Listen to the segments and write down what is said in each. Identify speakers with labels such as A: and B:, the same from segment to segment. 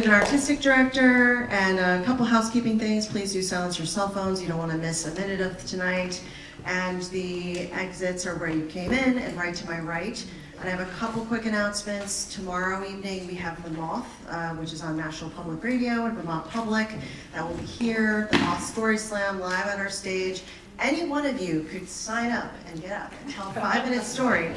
A: creative and artistic director, and a couple housekeeping things. Please do silence your cell phones. You don't want to miss a minute of tonight. And the exits are where you came in and right to my right. And I have a couple quick announcements. Tomorrow evening we have The Moth, which is on National Public Radio and Vermont Public. That will be here, The Moth Story Slam, live on our stage. Any one of you could sign up and get up and tell a 5-minute story.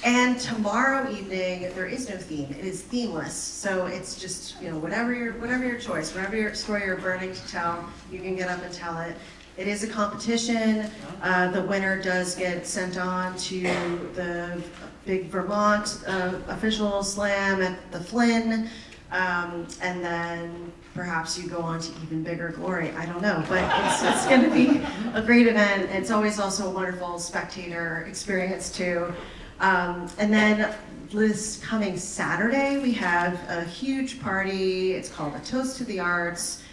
A: And tomorrow evening, there is no theme. It is themeless. So it's just, whatever your choice, whatever your story you're burning to tell, you can get up and tell it. It is a competition. The winner does get sent on to the big Vermont official slam at the Flynn. And then perhaps you go on to even bigger glory. I don't know, but it's going to be a great event. It's always also a wonderful spectator experience too. And then this coming Saturday, we have a huge party. It's called A Toast to the Arts.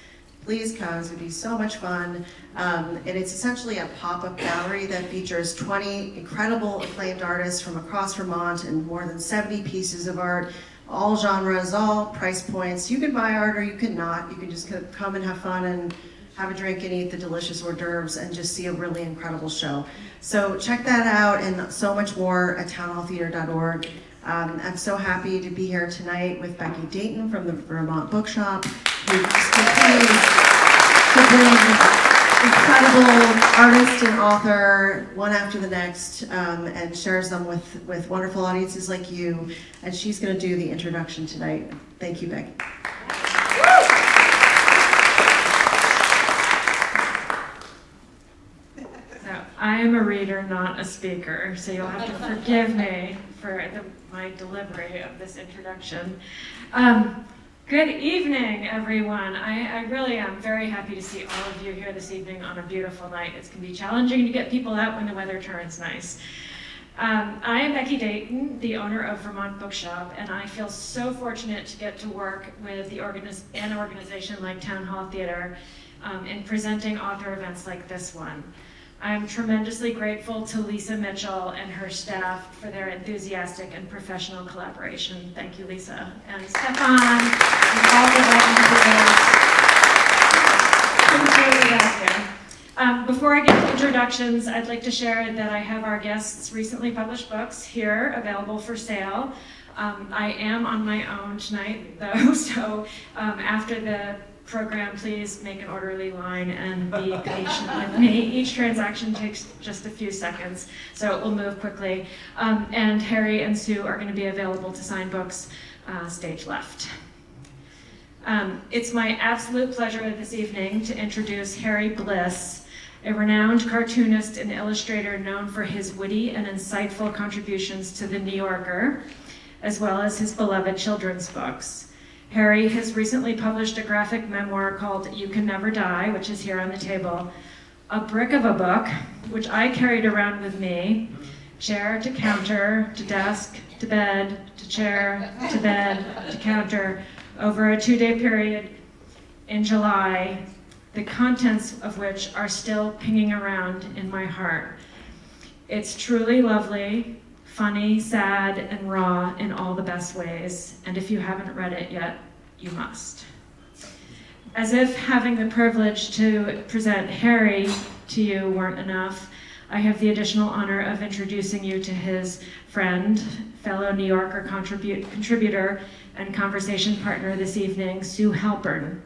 A: Please come, it's gonna be so much fun. And it's essentially a pop-up gallery that features 20 incredible acclaimed artists from across Vermont and more than 70 pieces of art, all genres, all price points. You can buy art or you can not. You can just come and have fun and have a drink and eat the delicious hors d'oeuvres and just see a really incredible show. So check that out and so much more at townhalltheater.org. I'm so happy to be here tonight with Becky Dayton from the Vermont Bookshop, who just continues to bring incredible artist and author one after the next, and shares them with wonderful audiences like you. And she's going to do the introduction tonight. Thank you, Becky.
B: I am a reader, not a speaker, so you'll have to forgive me for my delivery of this introduction. Good evening, everyone. I really am very happy to see all of you here this evening on a beautiful night. It's going to be challenging to get people out when the weather turns nice. I am Becky Dayton, the owner of Vermont Bookshop, and I feel so fortunate to get to work with an organization like Town Hall Theater in presenting author events like this one. I'm tremendously grateful to Lisa Mitchell and her staff for their enthusiastic and professional collaboration. Thank you, Lisa. And Stefan, and all the volunteers. Before I get to introductions, I'd like to share that I have our guests' recently published books here available for sale. I am on my own tonight, though, so after the program, please make an orderly line and be patient with me. Each transaction takes just a few seconds, so it will move quickly. And Harry and Sue are going to be available to sign books stage left. It's my absolute pleasure this evening to introduce Harry Bliss, a renowned cartoonist and illustrator known for his witty and insightful contributions to The New Yorker, as well as his beloved children's books. Harry has recently published a graphic memoir called You Can Never Die, which is here on the table, a brick of a book, which I carried around with me, chair to counter, to desk, to bed, to chair, to bed, to counter, over a 2-day period in July, the contents of which are still pinging around in my heart. It's truly lovely, funny, sad, and raw in all the best ways, and if you haven't read it yet, you must. As if having the privilege to present Harry to you weren't enough, I have the additional honor of introducing you to his friend, fellow New Yorker contributor, and conversation partner this evening, Sue Halpern.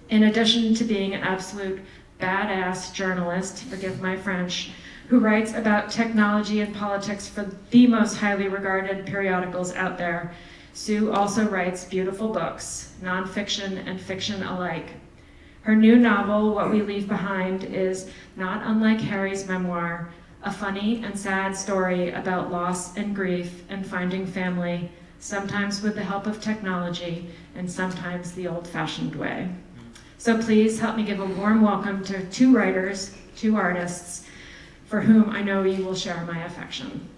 B: In addition to being an absolute badass journalist, forgive my French, who writes about technology and politics for the most highly regarded periodicals out there, Sue also writes beautiful books, nonfiction and fiction alike. Her new novel, What We Leave Behind, is not unlike Harry's memoir, a funny and sad story about loss and grief and finding family, sometimes with the help of technology and sometimes the old-fashioned way. So please help me give a warm welcome to two writers, two artists, for whom I know you will share my affection.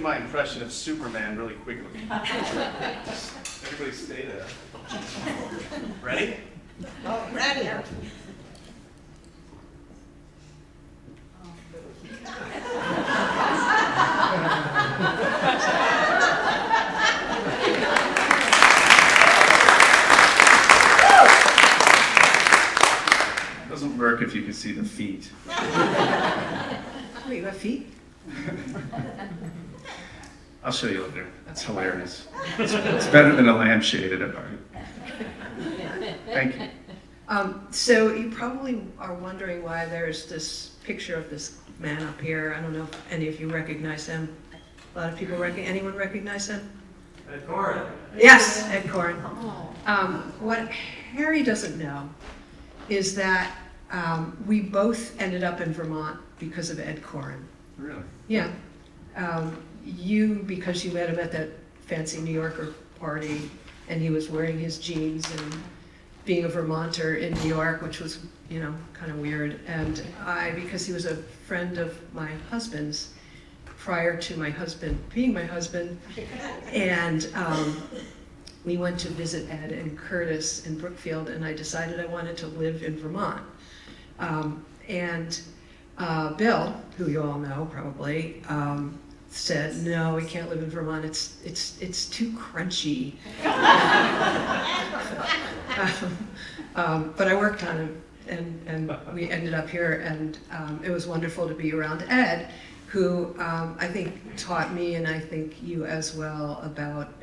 C: my impression of Superman really quickly. Everybody stay there. Ready?
D: Oh, ready.
C: Doesn't work if you can see the feet.
D: Wait, you have feet?
C: I'll show you later. That's hilarious. It's better than a lampshade at a party. Thank you.
D: So you probably are wondering why there's this picture of this man up here. I don't know if any of you recognize him. A lot of people anyone recognize him?
C: Ed Corin.
D: Yes, Ed Corin. What Harry doesn't know is that we both ended up in Vermont because of Ed Corin.
C: Really?
D: Yeah. You, because you met him at that fancy New Yorker party, and he was wearing his jeans and being a Vermonter in New York, which was, you know, kind of weird. And I, because he was a friend of my husband's, prior to my husband being my husband, and we went to visit Ed and Curtis in Brookfield, and I decided I wanted to live in Vermont. Bill, who you all know probably, said, "No, we can't live in Vermont. It's too crunchy." But I worked on it, and we ended up here, and it was wonderful to be around Ed, who I think taught me, and I think you as well, about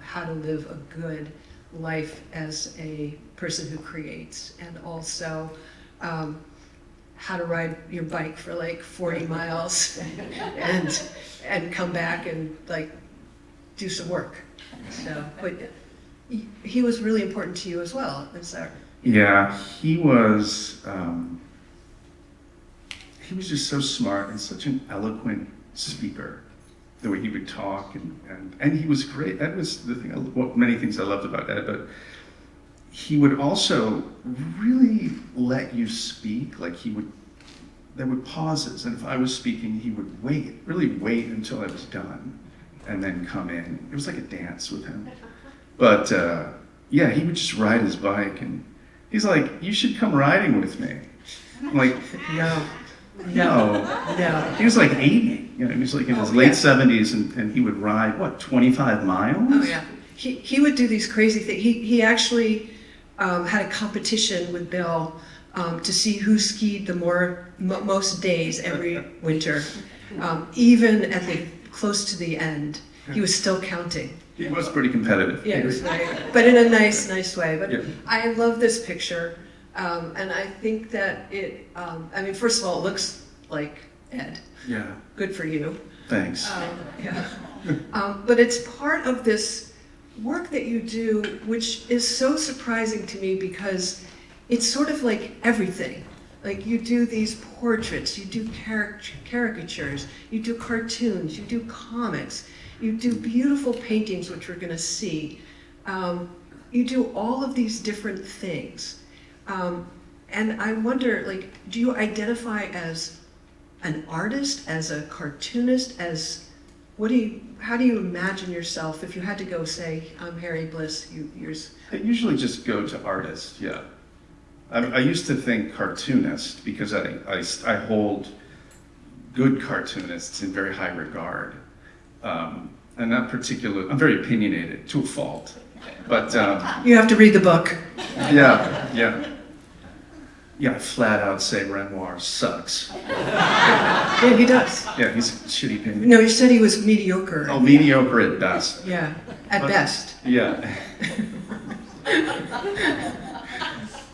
D: how to live a good life as a person who creates, and also how to ride your bike for like 40 miles and come back and like do some work. So, but he was really important to you as well. Is that?
C: Yeah, he was just so smart and such an eloquent speaker. The way he would talk, and he was great. That was the thing. Many things I loved about Ed, but he would also really let you speak. Like there were pauses, and if I was speaking, he would really wait until I was done, and then come in. It was like a dance with him. But yeah, he would just ride his bike, and he's like, "You should come riding with me." I'm like, No. He was like 80. You know, he was like in his late 70s, and he would ride, 25 miles?
D: Oh yeah. He would do these crazy things. He actually had a competition with Bill to see who skied the most days every winter. Even at close to the end, he was still counting.
C: He was pretty competitive.
D: Yeah, it was but in a nice way. But
C: yeah.
D: I love this picture, and I think that it. I mean, first of all, it looks like Ed.
C: Yeah.
D: Good for you.
C: Thanks.
D: Yeah. But it's part of this work that you do, which is so surprising to me because it's sort of like everything. Like you do these portraits, you do caricatures, you do cartoons, you do comics, you do beautiful paintings, which we're going to see. You do all of these different things. And I wonder, like, do you identify as an artist, as a cartoonist, as how do you imagine yourself if you had to go say, I'm Harry Bliss, yours?
C: I usually just go to artist, yeah. I used to think cartoonist because I hold good cartoonists in very high regard. And not particular, I'm very opinionated to a fault. But
D: you have to read the book.
C: Yeah. Yeah, I flat out say Renoir sucks.
D: Yeah, he does.
C: Yeah, he's a shitty painter.
D: No, you said he was mediocre.
C: Oh, mediocre at best.
D: Yeah, at best.
C: Yeah.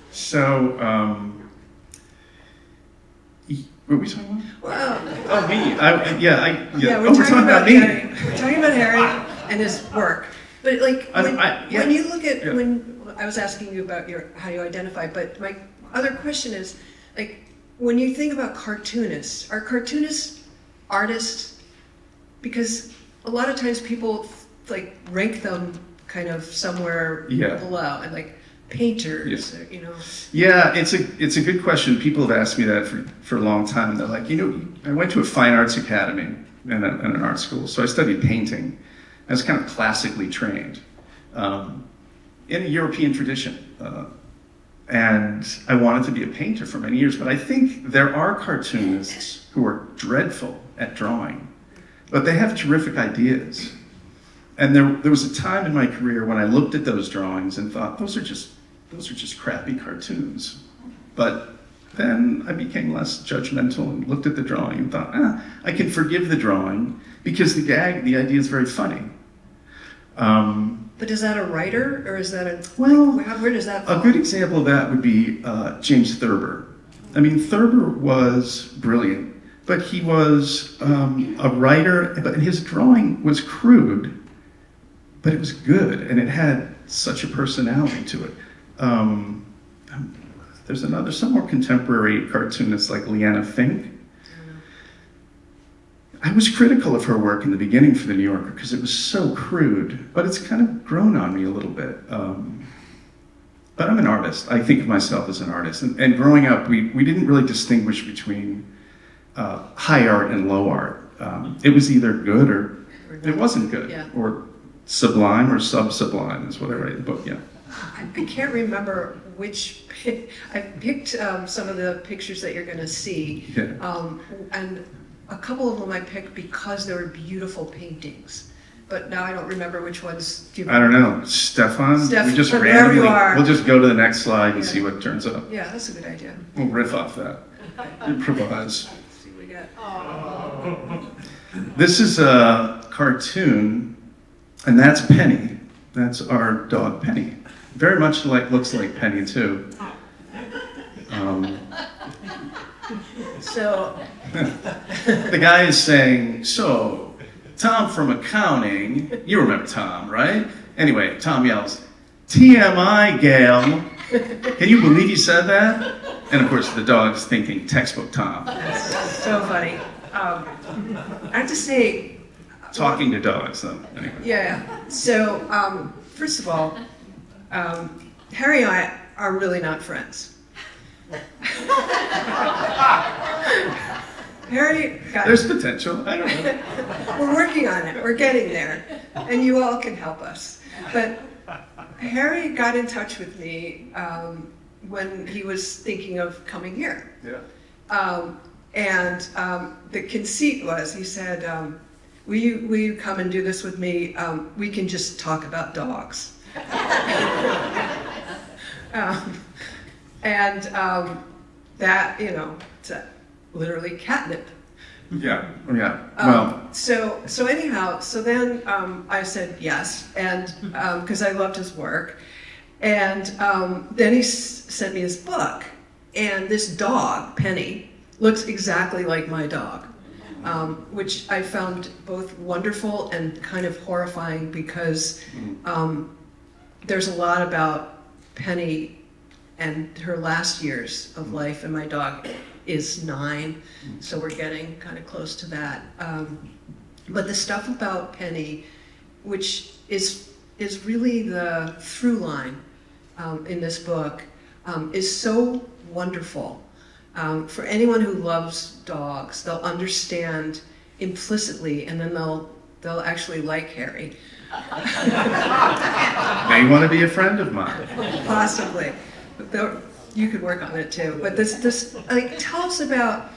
C: So, what were we talking about?
D: Well,
C: Oh, me.
D: we're talking about
C: me.
D: Harry. We're talking about Harry and his work. But like, when you look at, when I was asking you about how you identify, but my other question is, like, when you think about cartoonists, are cartoonists artists? Because a lot of times people like rank them kind of somewhere below, and like painters, you know.
C: Yeah, it's a good question. People have asked me that for a long time. They're like, I went to a fine arts academy, in an art school. So I studied painting. I was kind of classically trained in a European tradition. And I wanted to be a painter for many years, but I think there are cartoonists who are dreadful at drawing, but they have terrific ideas. And there was a time in my career when I looked at those drawings and thought, those are just crappy cartoons. But then I became less judgmental and looked at the drawing and thought, I can forgive the drawing because the idea is very funny.
D: But is that a writer, or is that
C: Well,
D: where does that fall?
C: A good example of that would be James Thurber. I mean, Thurber was brilliant, but he was a writer, but his drawing was crude, but it was good, and it had such a personality to it. There's some more contemporary cartoonists like Leanna Fink. I was critical of her work in the beginning for The New Yorker because it was so crude, but it's kind of grown on me a little bit. But I'm an artist. I think of myself as an artist. And growing up, we didn't really distinguish between high art and low art. It was either good or it wasn't good,
D: Yeah.
C: or sublime or sub-sublime is what I write in the book, yeah.
D: I can't remember which. I picked some of the pictures that you're going to see,
C: Yeah.
D: and a couple of them I picked because they were beautiful paintings. But now I don't remember which ones. Do you
C: I don't know. Stefan? We just
D: wherever
C: randomly,
D: you are.
C: we'll just go to the next slide and
D: Yeah.
C: see what turns up.
D: Yeah, that's a good idea.
C: We'll riff off that. Improvise.
D: Let's see what we got.
C: This is a cartoon, and that's Penny. That's our dog Penny. Very much looks like Penny too.
D: So
C: The guy is saying, so, Tom from accounting, you remember Tom, right? Anyway, Tom yells, TMI, Gail. Can you believe he said that? And of course the dog's thinking, textbook Tom.
D: so funny. I have to say,
C: Talking to dogs, though. Anyway.
D: yeah. So first of all, Harry and I are really not friends. Harry got.
C: There's potential. I don't know.
D: We're working on it. We're getting there, and you all can help us. But Harry got in touch with me when he was thinking of coming here.
C: Yeah.
D: And the conceit was, he said, will you come and do this with me? We can just talk about dogs. That, it's literally catnip.
C: Yeah. Yeah. Well,
D: So anyhow, then I said yes, and because I loved his work. And then he sent me his book, and this dog, Penny, looks exactly like my dog, which I found both wonderful and kind of horrifying because there's a lot about Penny and her last years of life, and my dog is 9, so we're getting kind of close to that. But the stuff about Penny, which is really the through line in this book, is so wonderful. For anyone who loves dogs, they'll understand implicitly, and then they'll actually like Harry.
C: may want to be a friend of mine.
D: Possibly. You could work on it too. But tell us about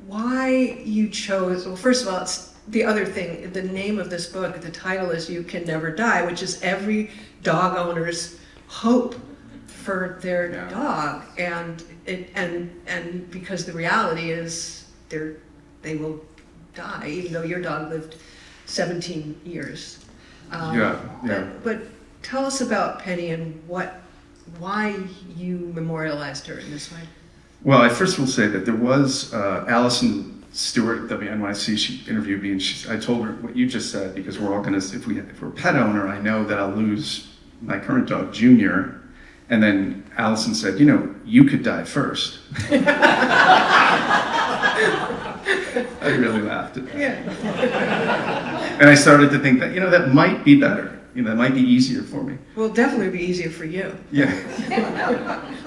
D: why you chose, well, first of all, it's the other thing, the name of this book, the title is You Can Never Die, which is every dog owner's hope for their dog. And because the reality is they will die, even though your dog lived 17 years. But tell us about Penny and why you memorialized her in this way.
C: Well, I first will say that there was Allison Stewart at WNYC. She interviewed me, and I told her what you just said, because we're all going to, if we're a pet owner, I know that I'll lose my current dog, Junior. And then Allison said, you could die first. I really laughed at that.
D: Yeah.
C: And I started to think that, that might be better. That might be easier for me.
D: Well, definitely be easier for you.
C: Yeah.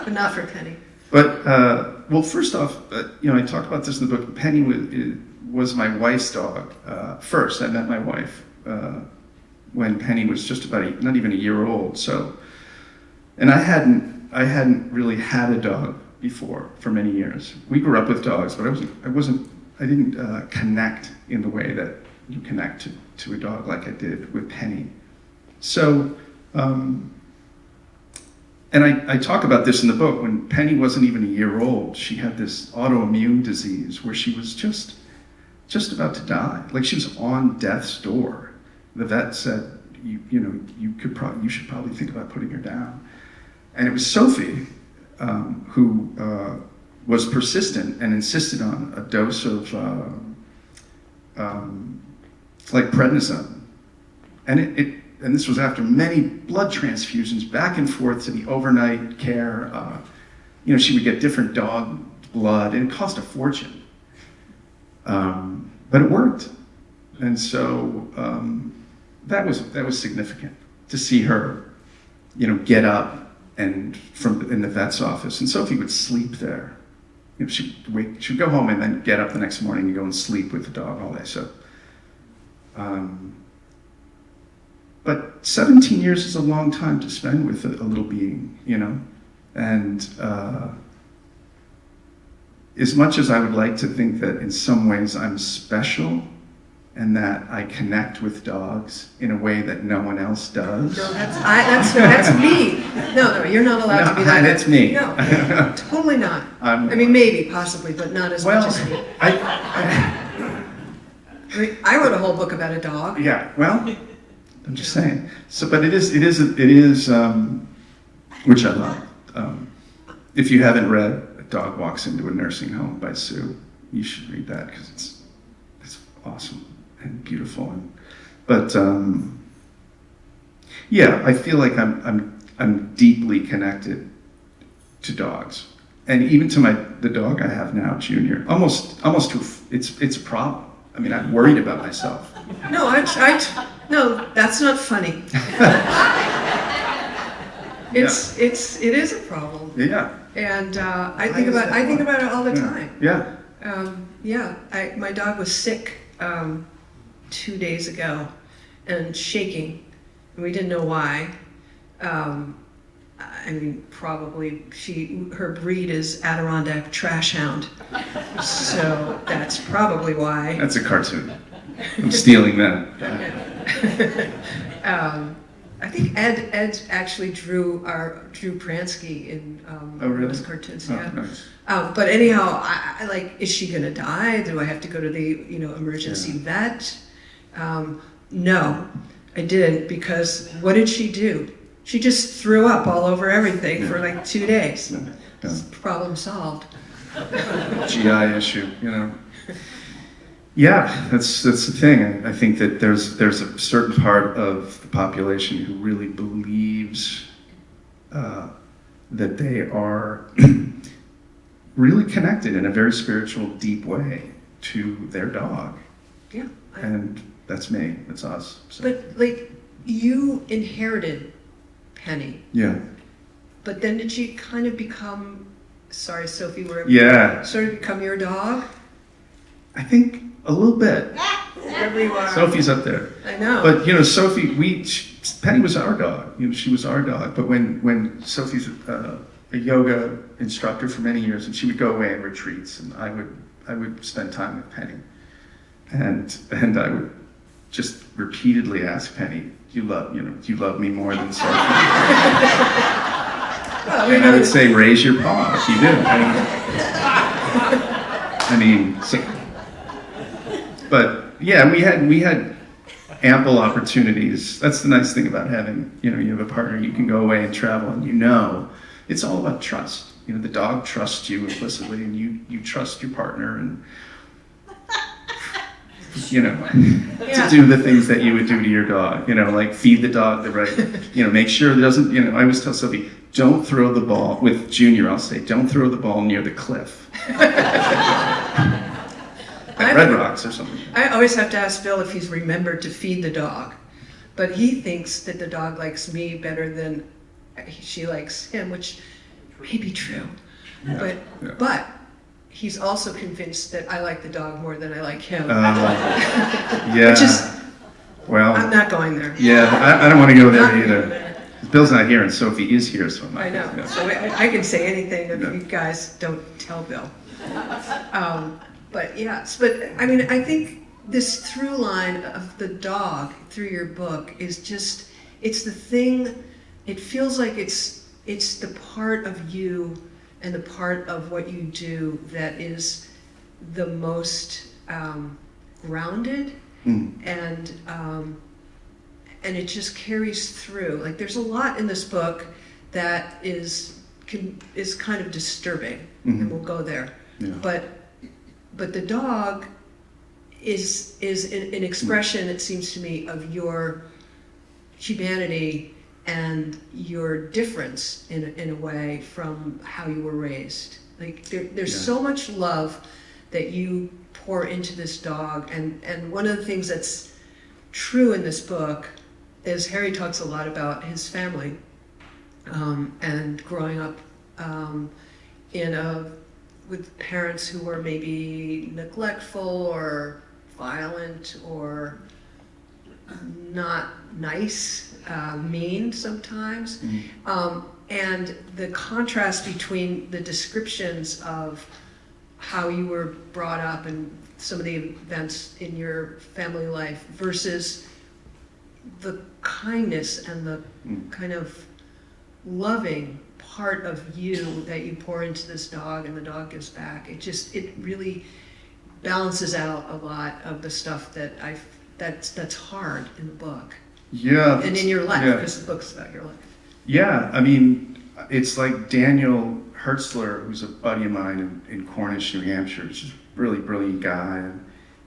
D: But not for Penny.
C: But well, first off, I talked about this in the book. Penny was my wife's dog. First, I met my wife when Penny was just about not even a year old. So, and I hadn't really had a dog before for many years. We grew up with dogs, but I didn't connect in the way that you connect to a dog like I did with Penny. So, and I talk about this in the book. When Penny wasn't even a year old, she had this autoimmune disease where she was just about to die. Like she was on death's door. The vet said, you should probably think about putting her down. And it was Sophie who was persistent and insisted on a dose of like prednisone. And this was after many blood transfusions back and forth to the overnight care. She would get different dog blood, and it cost a fortune. But it worked. And so that was significant to see her, get up and in the vet's office. And Sophie would sleep there. She'd go home and then get up the next morning and go and sleep with the dog all day. So, but 17 years is a long time to spend with a little being, and as much as I would like to think that in some ways I'm special and that I connect with dogs in a way that no one else does.
D: No, that's me. No, you're not allowed to be that.
C: That's me.
D: No, totally not. I mean, maybe, possibly, but not as much as me. I wrote a whole book about a dog.
C: Yeah, well, I'm just saying. So, but it is, which I love. If you haven't read A Dog Walks into a Nursing Home by Sue, you should read that because it's awesome and beautiful. But I feel like I'm deeply connected to dogs, and even to the dog I have now, Junior. Almost to it's a problem. I mean, I'm worried about myself.
D: No, no, that's not funny. It is a problem.
C: Yeah.
D: And I think about it all the time.
C: Yeah.
D: My dog was sick 2 days ago and shaking, and we didn't know why. I mean, probably her breed is Adirondack Trash Hound, so that's probably why.
C: That's a cartoon. I'm stealing that.
D: I think Ed actually drew Pransky in his cartoons. Yeah.
C: Oh, nice.
D: But anyhow, I like, is she gonna die? Do I have to go to the emergency vet? No, I didn't, because what did she do? She just threw up all over everything for like 2 days.
C: Yeah.
D: Problem solved.
C: GI issue, Yeah, that's the thing. I think that there's a certain part of the population who really believes that they are really connected in a very spiritual, deep way to their dog.
D: Yeah.
C: And that's me. That's us. So.
D: But like, you inherited Penny.
C: Yeah.
D: But then did she kind of become, sorry, Sophie, sort of become your dog?
C: I think a little bit.
D: Wherever you are.
C: Sophie's up there.
D: I know.
C: But Sophie, Penny was our dog. She was our dog. But when Sophie's a yoga instructor for many years, and she would go away on retreats, and I would spend time with Penny, and I would just repeatedly ask Penny, do you love me more than Sophie?
D: Well,
C: and I would say, raise your paw if you do. But yeah, we had ample opportunities. That's the nice thing about having, you have a partner. You can go away and travel, and it's all about trust. The dog trusts you implicitly, and you trust your partner, and to do the things that you would do to your dog. Like feed the dog the right. Make sure it doesn't. I always tell Sophie, don't throw the ball with Junior. I'll say, don't throw the ball near the cliff. Like Red Rocks or something.
D: I always have to ask Phil if he's remembered to feed the dog, but he thinks that the dog likes me better than she likes him, which may be true.
C: Yeah.
D: But he's also convinced that I like the dog more than I like him.
C: Yeah.
D: Which is,
C: well,
D: I'm not going there.
C: yeah, I don't want to go there
D: Not
C: either.
D: going there.
C: Bill's not here, and Sophie is here, so I'm not
D: I know.
C: gonna-
D: So I can say anything if
C: No.
D: you guys don't tell Bill. But yes, but I mean, I think this through line of the dog through your book is just, it's the thing, it feels like it's the part of you and the part of what you do that is the most grounded and it just carries through. Like there's a lot in this book that is kind of disturbing, and we'll go there.
C: Yeah.
D: But the dog is an expression, it seems to me, of your humanity and your difference in a way from how you were raised. Like there's so much love that you pour into this dog, and one of the things that's true in this book is Harry talks a lot about his family and growing up with parents who were maybe neglectful or violent or not nice, mean sometimes. And the contrast between the descriptions of how you were brought up and some of the events in your family life versus the kindness and the kind of loving part of you that you pour into this dog and the dog gives back. It really balances out a lot of the stuff that's hard in the book.
C: Yeah.
D: And in your life,
C: yeah.
D: because the book's about your life.
C: Yeah, I mean, it's like Daniel Hertzler, who's a buddy of mine in Cornish, New Hampshire. He's just a really brilliant guy. And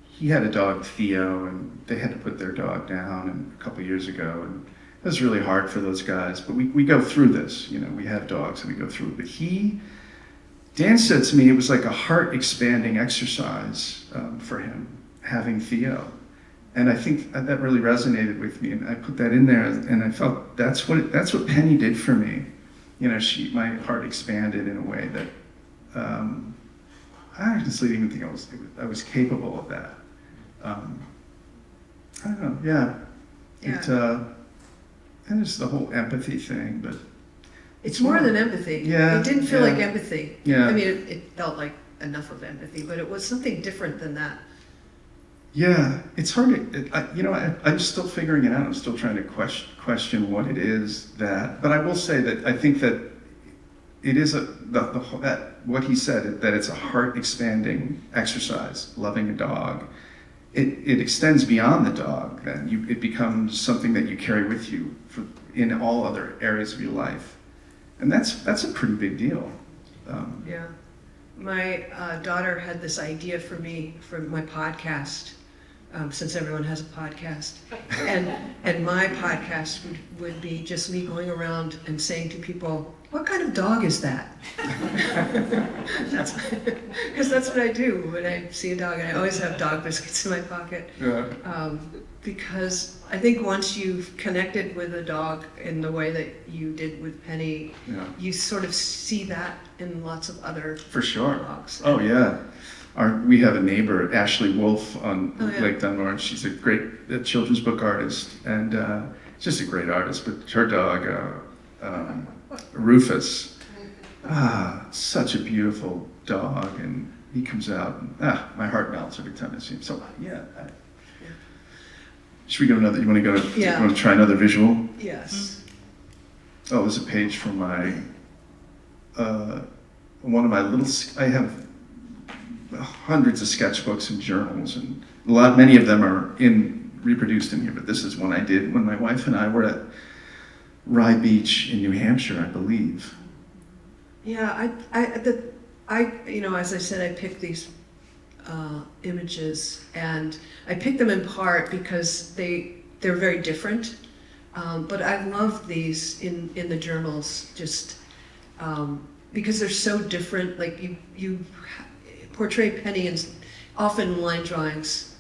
C: he had a dog, Theo, and they had to put their dog down a couple of years ago. And it was really hard for those guys. But we go through this. You know, we have dogs and we go through it. But Dan said to me it was like a heart-expanding exercise for him, having Theo. And I think that really resonated with me, and I put that in there, and I felt that's what Penny did for me. You know, my heart expanded in a way that I honestly didn't even think I was capable of that. I don't know, yeah. And it's the whole empathy thing, but
D: It's more than empathy.
C: Yeah,
D: It didn't feel
C: yeah.
D: like empathy.
C: Yeah.
D: I mean, it felt like enough of empathy, but it was something different than that.
C: Yeah, it's hard to, I'm still figuring it out. I'm still trying to question what it is that, but I will say that I think that it is what he said, that it's a heart-expanding exercise, loving a dog. It extends beyond the dog, then. It becomes something that you carry with you in all other areas of your life. And that's a pretty big deal.
D: Yeah. My daughter had this idea for me for my podcast, since everyone has a podcast. And my podcast would be just me going around and saying to people, what kind of dog is that? Because that's what I do when I see a dog, and I always have dog biscuits in my pocket.
C: Yeah.
D: Because I think once you've connected with a dog in the way that you did with Penny,
C: Yeah.
D: you sort of see that in lots of other
C: For sure.
D: dogs.
C: Oh yeah. We have a neighbor, Ashley Wolf, on
D: yeah.
C: Lake Dunmore. She's a great children's book artist, and just a great artist. But her dog, Rufus, such a beautiful dog, and he comes out, and my heart melts every time I see him. So yeah. Should we go another? You want to go?
D: Yeah.
C: You want to try another visual?
D: Yes.
C: Oh, there's a page from my one of my little. I have hundreds of sketchbooks and journals, and many of them are reproduced in here. But this is one I did when my wife and I were at Rye Beach in New Hampshire, I believe.
D: Yeah, as I said, I picked these images, and I picked them in part because they're very different. But I love these in the journals just because they're so different. Like you portray Penny in often line drawings,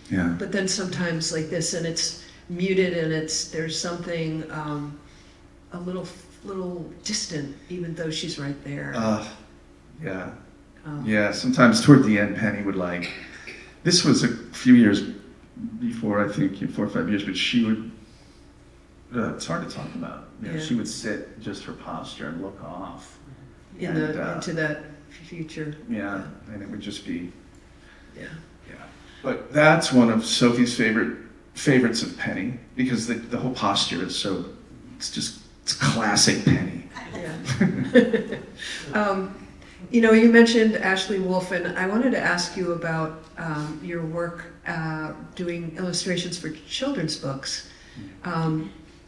C: Yeah.
D: but then sometimes like this, and it's muted, and there's something a little distant, even though she's right there.
C: Yeah. Yeah, sometimes toward the end, Penny would this was a few years before, I think, 4 or 5 years, but she would, it's hard to talk about. You know, she would sit, just her posture, and look off.
D: Into that future.
C: Yeah, and it would just be,
D: Yeah.
C: yeah. But that's one of Sophie's favorites of Penny, because the whole posture is so, it's classic Penny.
D: Yeah. You mentioned Ashley Wolf, and I wanted to ask you about your work doing illustrations for children's books.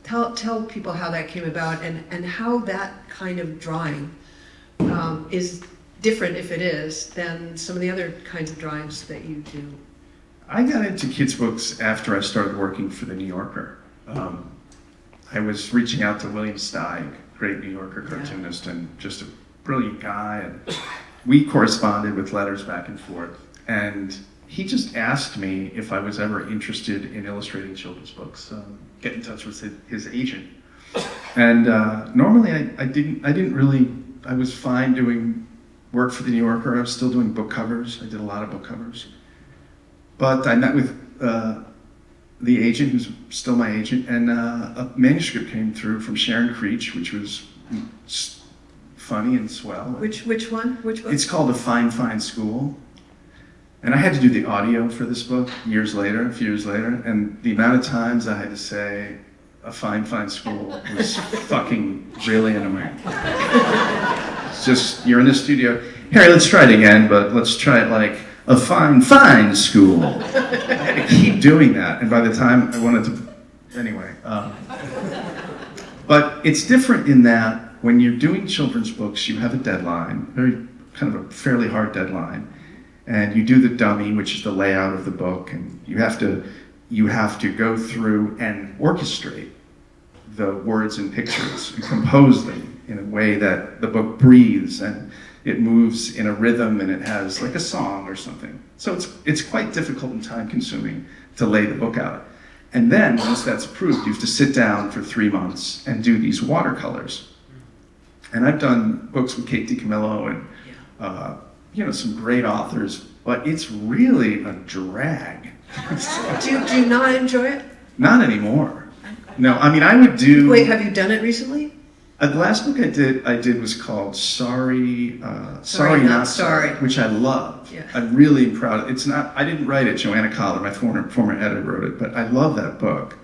D: Tell people how that came about, and how that kind of drawing is different, if it is, than some of the other kinds of drawings that you do.
C: I got into kids' books after I started working for the New Yorker. I was reaching out to William Steig, great New Yorker cartoonist, and just a brilliant guy, and we corresponded with letters back and forth, and he just asked me if I was ever interested in illustrating children's books, get in touch with his agent. And normally I didn't really, I was fine doing work for the New Yorker. I was still doing book covers. I did a lot of book covers. But I met with the agent, who's still my agent, and a manuscript came through from Sharon Creech, which was funny and swell.
D: Which one? Which book?
C: It's called A Fine, Fine School. And I had to do the audio for this book a few years later, and the amount of times I had to say A Fine, Fine School was fucking really annoying. It's just, you're in the studio, Harry, let's try it again, but let's try it like A Fine, Fine School. I had to keep doing that, and by the time I wanted to, anyway. But it's different in that when you're doing children's books, you have a deadline, very kind of a fairly hard deadline, and you do the dummy, which is the layout of the book, and you have to go through and orchestrate the words and pictures and compose them in a way that the book breathes and it moves in a rhythm and it has like a song or something. So it's quite difficult and time consuming to lay the book out. And then once that's approved, you have to sit down for 3 months and do these watercolors. And I've done books with Kate DiCamillo and some great authors, but it's really a drag.
D: Do you not enjoy it?
C: Not anymore. No, I mean I would do.
D: Wait, have you done it recently?
C: The last book I did was called Sorry, Not Sorry, which I love.
D: Yeah.
C: I'm really proud. It's not. I didn't write it. Joanna Collar, my former editor, wrote it, but I love that book.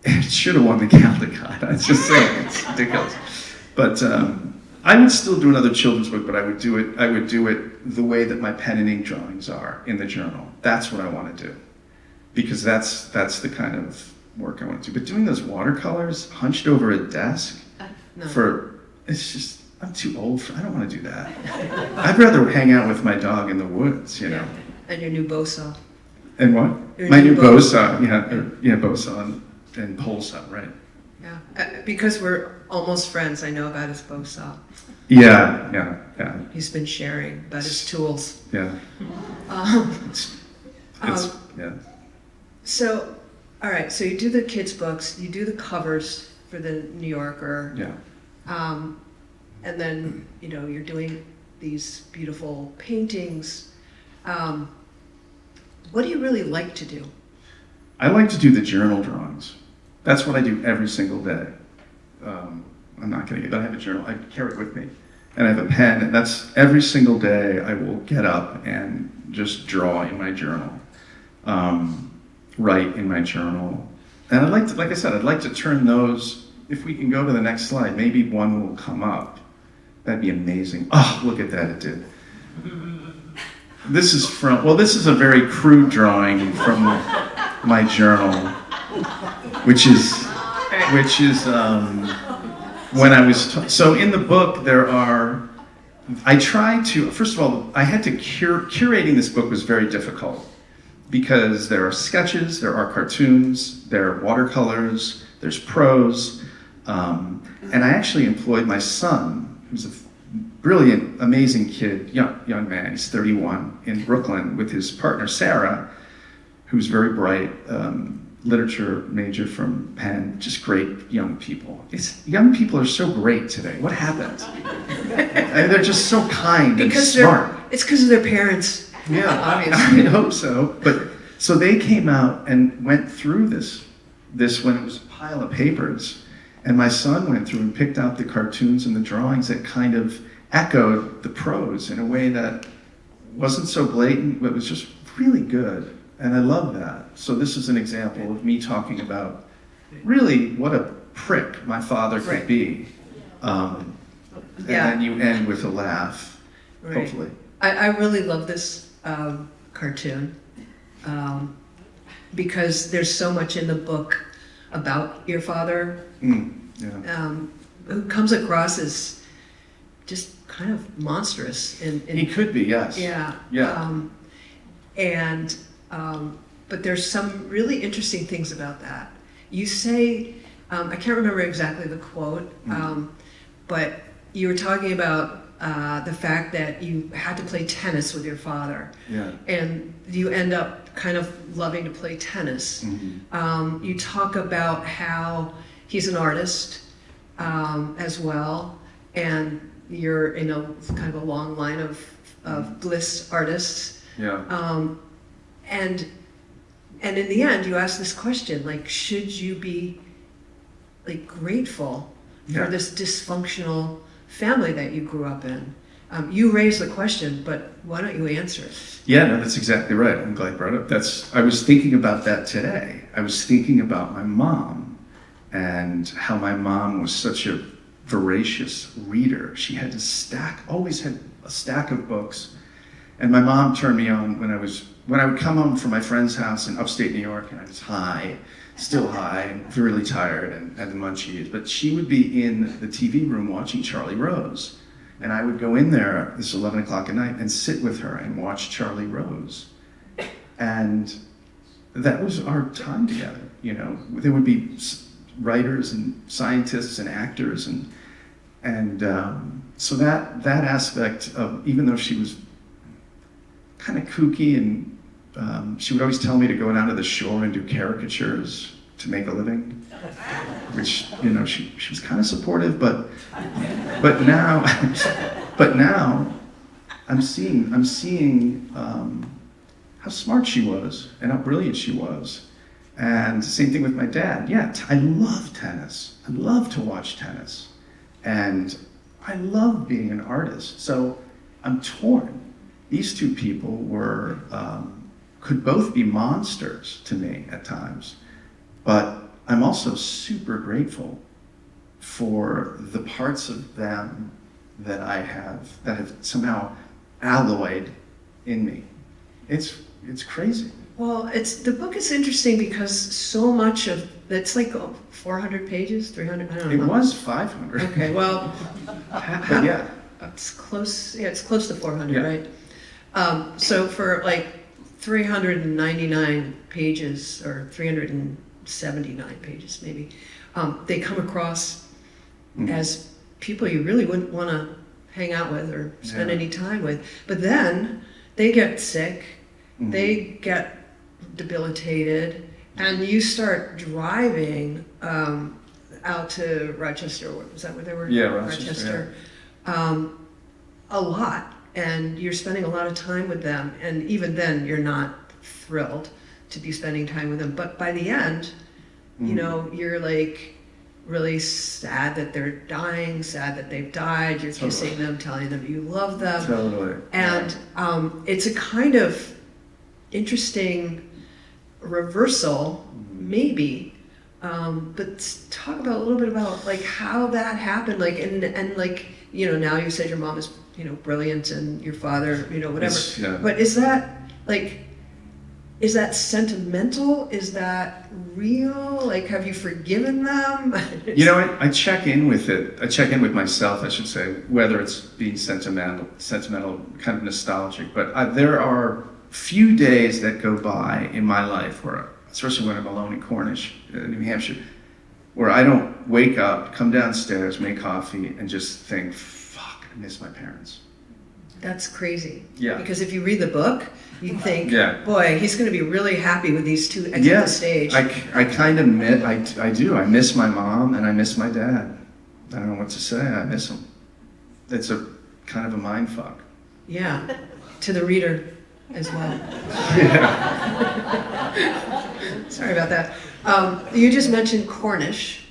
C: It should have won the Caldecott. I was just saying, it's ridiculous. But I would still do another children's book, but I would do it the way that my pen and ink drawings are in the journal. That's what I want to do, because that's the kind of work I want to do. But doing those watercolors hunched over a desk it's just, I'm too old I don't want to do that. I'd rather hang out with my dog in the woods, you know.
D: And your new bow saw.
C: And what? My new bow saw, bow saw and pole saw, right.
D: Yeah, because we're almost friends, I know about his bow saw.
C: Yeah.
D: He's been sharing about his tools.
C: Yeah. Yeah.
D: So, all right, so you do the kids' books, you do the covers for the New Yorker.
C: Yeah.
D: And then, you're doing these beautiful paintings. What do you really like to do?
C: I like to do the journal drawings. That's what I do every single day. I'm not kidding, but I have a journal. I carry it with me. And I have a pen, and that's every single day I will get up and just draw in my journal. Write in my journal. And I'd like to, like I said, I'd like to turn those, if we can go to the next slide, maybe one will come up. That'd be amazing. Oh, look at that, it did. This is a very crude drawing from my journal, which is when I was, so in the book first of all, I had to, curating this book was very difficult, because there are sketches, there are cartoons, there are watercolors, there's prose, and I actually employed my son, who's a brilliant, amazing kid, young man, he's 31, in Brooklyn with his partner Sarah, who's very bright, literature major from Penn, just great young people. Young people are so great today. What happened? And they're just so kind and smart.
D: It's because of their parents.
C: Yeah,
D: obviously.
C: I hope so. But so they came out and went through this when it was a pile of papers, and my son went through and picked out the cartoons and the drawings that kind of echoed the prose in a way that wasn't so blatant, but was just really good. And I love that. So this is an example of me talking about really what a prick my father could be. And then you end with a laugh, hopefully.
D: I really love this cartoon because there's so much in the book about your father who comes across as just kind of monstrous.
C: He could be, yes.
D: Yeah. But there's some really interesting things about that. You say, I can't remember exactly the quote, but you were talking about the fact that you had to play tennis with your father.
C: Yeah.
D: And you end up kind of loving to play tennis.
C: Mm-hmm.
D: You talk about how he's an artist as well, and you're in a kind of a long line of Bliss artists.
C: Yeah.
D: And in the end, you ask this question, like, should you be like grateful for this dysfunctional family that you grew up in? You raised the question, but why don't you answer it?
C: Yeah, no, that's exactly right. I'm glad you brought it up. I was thinking about that today. I was thinking about my mom and how my mom was such a voracious reader. She had always had a stack of books. And my mom turned me on when I would come home from my friend's house in upstate New York, and I was still high, and really tired, and had the munchies. But she would be in the TV room watching Charlie Rose. And I would go in there, this 11 o'clock at night, and sit with her and watch Charlie Rose. And that was our time together, you know. There would be writers and scientists and actors, and so that aspect of, even though she was kind of kooky, and she would always tell me to go down to the shore and do caricatures to make a living, which, you know, she was kind of supportive, but now I'm seeing how smart she was and how brilliant she was. And same thing with my dad. Yeah, I love tennis. I love to watch tennis, and I love being an artist. So I'm torn. These two people could both be monsters to me at times, but I'm also super grateful for the parts of them that have somehow alloyed in me. It's crazy.
D: Well, the book is interesting because so much of it's like 400 pages, 300. I don't know.
C: It was 500.
D: Okay, well,
C: but yeah,
D: it's close. Yeah, it's close to 400,
C: yeah.
D: Right? So for like 399 pages or 379 pages, maybe, they come across as people you really wouldn't want to hang out with or spend any time with. But then they get sick, they get debilitated, and you start driving out to Rochester. Was that where they were?
C: Yeah, Rochester.
D: A lot, and you're spending a lot of time with them, and even then you're not thrilled to be spending time with them. But by the end, you know, you're like really sad that they're dying, sad that they've died. You're kissing them, telling them you love them.
C: Totally.
D: And it's a kind of interesting reversal, maybe. But talk about a little bit about like how that happened, like and like, you know, now you said your mom is, you know, brilliant and your father, you know, whatever.
C: Yeah.
D: But is that sentimental? Is that real? Like, have you forgiven them?
C: You know, I check in with it. I check in with myself, I should say, whether it's being sentimental, kind of nostalgic. But there are few days that go by in my life where, especially when I'm alone in Cornish, New Hampshire, where I don't wake up, come downstairs, make coffee, and just think, fuck, I miss my parents.
D: That's crazy.
C: Yeah.
D: Because if you read the book, you think,
C: Yeah.
D: boy, he's going to be really happy with these two exit the stage.
C: I kind of miss, I do. I miss my mom and I miss my dad. I don't know what to say. I miss them. It's a kind of a mind fuck.
D: Yeah, to the reader as well. Sorry about that. You just mentioned Cornish.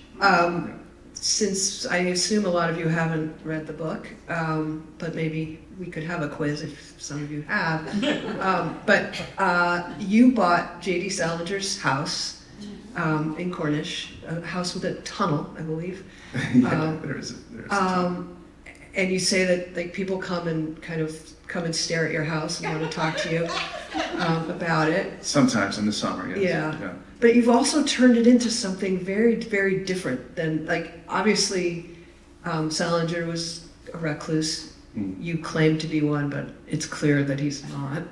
D: Since I assume a lot of you haven't read the book, but maybe we could have a quiz if some of you have. But you bought J.D. Salinger's house in Cornish, a house with a tunnel, I believe.
C: There's a tunnel.
D: And you say that like people come and stare at your house and want to talk to you about it.
C: Sometimes in the summer, yes.
D: Yeah. But you've also turned it into something very, very different than, like, obviously Salinger was a recluse. You claim to be one, but it's clear that he's not.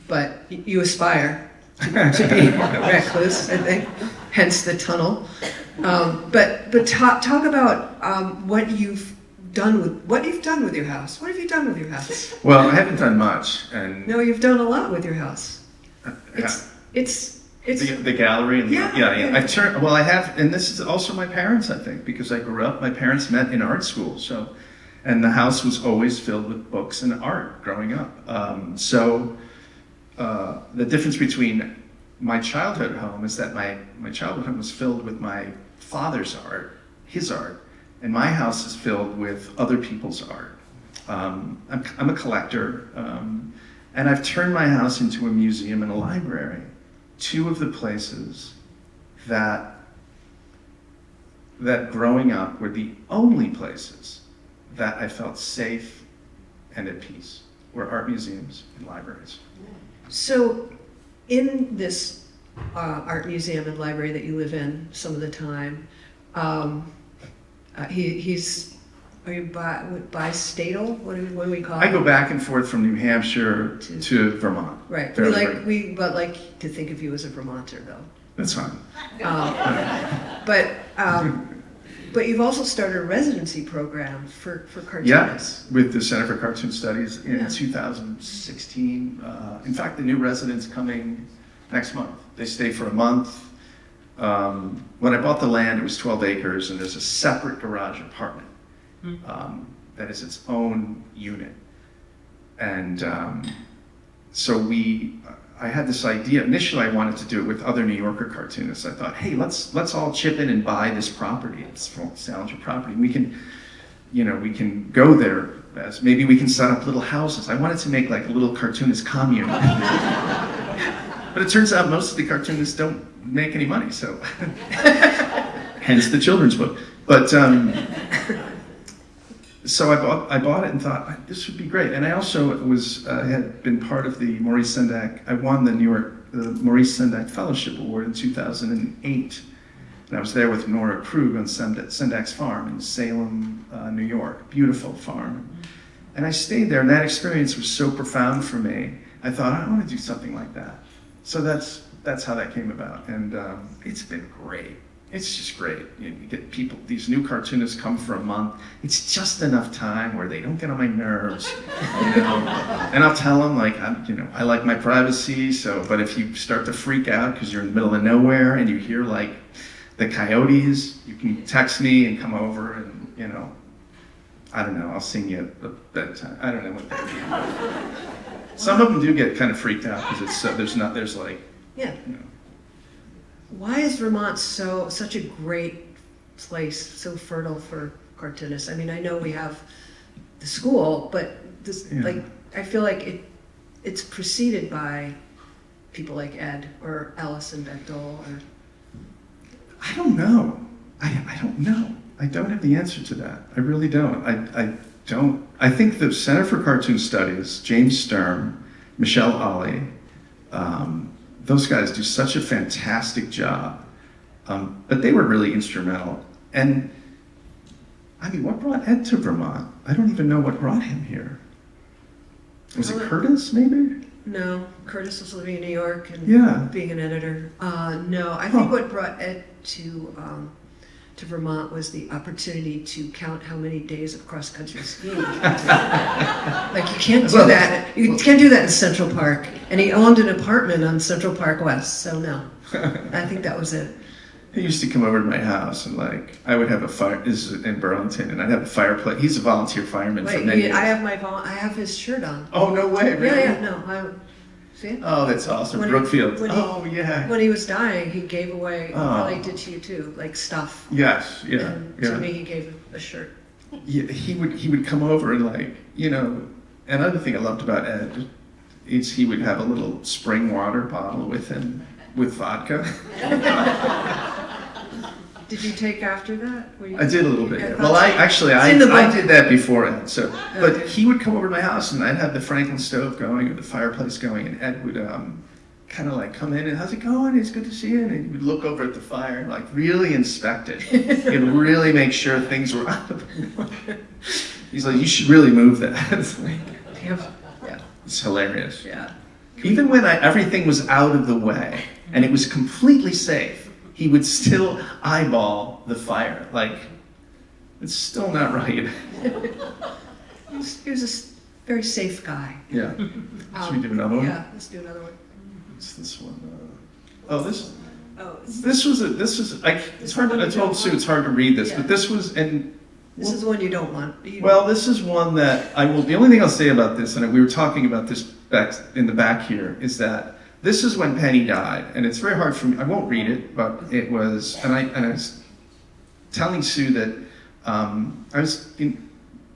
D: But you aspire to be a recluse, I think, hence the tunnel. But talk about what you've done with your house. What have you done with your house?
C: Well, I haven't done much, and
D: No, you've done a lot with your house. It's
C: the gallery and
D: Yeah.
C: I have, and this is also my parents, I think, because I grew up. My parents met in art school, and the house was always filled with books and art growing up. The difference between my childhood home is that my childhood home was filled with my father's art, his art, and my house is filled with other people's art. I'm a collector, and I've turned my house into a museum and a library. Two of the places that growing up were the only places that I felt safe and at peace, were art museums and libraries.
D: So, in this art museum and library that you live in some of the time, are you bi-statal? What do we call it?
C: I go back and forth from New Hampshire to Vermont.
D: Right.
C: Fairly
D: We like to think of you as a Vermonter, though.
C: That's fine.
D: But you've also started a residency program for cartoonists.
C: Yes, with the Center for Cartoon Studies in
D: Yeah.
C: 2016. In fact, the new residents coming next month. They stay for a month. When I bought the land, it was 12 acres, and there's a separate garage apartment that is its own unit. And I had this idea. Initially, I wanted to do it with other New Yorker cartoonists. I thought, hey, let's all chip in and buy this property. It's Salinger property. We can go there. Maybe we can set up little houses. I wanted to make like a little cartoonist commune. But it turns out most of the cartoonists don't make any money, so hence the children's book. But so I bought it and thought this would be great. And I also had been part of the Maurice Sendak. I won the Maurice Sendak Fellowship Award in 2008, and I was there with Nora Krug on Sendak's farm in Salem, New York. Beautiful farm. And I stayed there, and that experience was so profound for me. I thought I want to do something like that. So that's how that came about, and it's been great. It's just great. You get people, these new cartoonists come for a month. It's just enough time where they don't get on my nerves, And I'll tell them like, I like my privacy. But if you start to freak out because you're in the middle of nowhere and you hear like the coyotes, you can text me and come over, and I don't know. I'll sing you at bedtime. I don't know what they do. Some of them do get kind of freaked out because there's like.
D: Yeah. Why is Vermont such a great place, so fertile for cartoonists? I mean, I know we have the school, but I feel like it's preceded by people like Ed or Alison Bechtel or.
C: I don't know. I don't know. I don't have the answer to that. I really don't. I don't. I think the Center for Cartoon Studies, James Sturm, Michelle Ollie, those guys do such a fantastic job, but they were really instrumental. And I mean, what brought Ed to Vermont? I don't even know what brought him here. Was it Curtis, maybe?
D: No, Curtis was living in New York and being an editor. No, I think what brought Ed to to Vermont was the opportunity to count how many days of cross-country skiing. Like you can't do that. You can't do that in Central Park. And he owned an apartment on Central Park West, so no. I think that was it.
C: He used to come over to my house and like I would have a fire. This is in Burlington, and I'd have a fireplace. He's a volunteer fireman for
D: Wait,
C: many years.
D: I have his shirt on.
C: Oh no way! Really?
D: Yeah, no. See?
C: Oh, that's awesome.
D: When he-
C: Brookfield.
D: when he-
C: Oh yeah.
D: When he was dying, he gave away,
C: Oh.
D: probably did to you too, like stuff.
C: Yes. Yeah.
D: And
C: Yeah.
D: to me, he gave a shirt.
C: Yeah, he would come over and like, you know, another thing I loved about Ed is he would have a little spring water bottle with him with vodka.
D: Did you take after that? Were you-
C: I did a little bit.
D: Yeah,
C: Yeah. Well, I actually
D: It's in the
C: I
D: book.
C: did that before Ed. So, but
D: Okay.
C: he would come over to my house and I'd have the Franklin stove going or the fireplace going, and Ed would kind of like come in and how's it going? It's good to see you. And he would look over at the fire and like really inspect it and really make sure things were out of the He's like, you should really move that. It's like,
D: Yeah.
C: it's hilarious.
D: Yeah.
C: Even when everything was out of the way and it was completely safe, he would still eyeball the fire. Like, it's still not right.
D: He was very safe guy.
C: Yeah. Should we do another one?
D: Yeah, let's do another one.
C: It's this one. Oh, this
D: Oh,
C: this was like it's hard. I told Sue it's hard to read this,
D: Yeah.
C: but this was and
D: this is one you don't want.
C: well, this is one that I will. The only thing I'll say about this, and we were talking about this back in the back here, is that this is when Penny died, and it's very hard for me. I won't read it, but it was, and I was telling Sue that I was in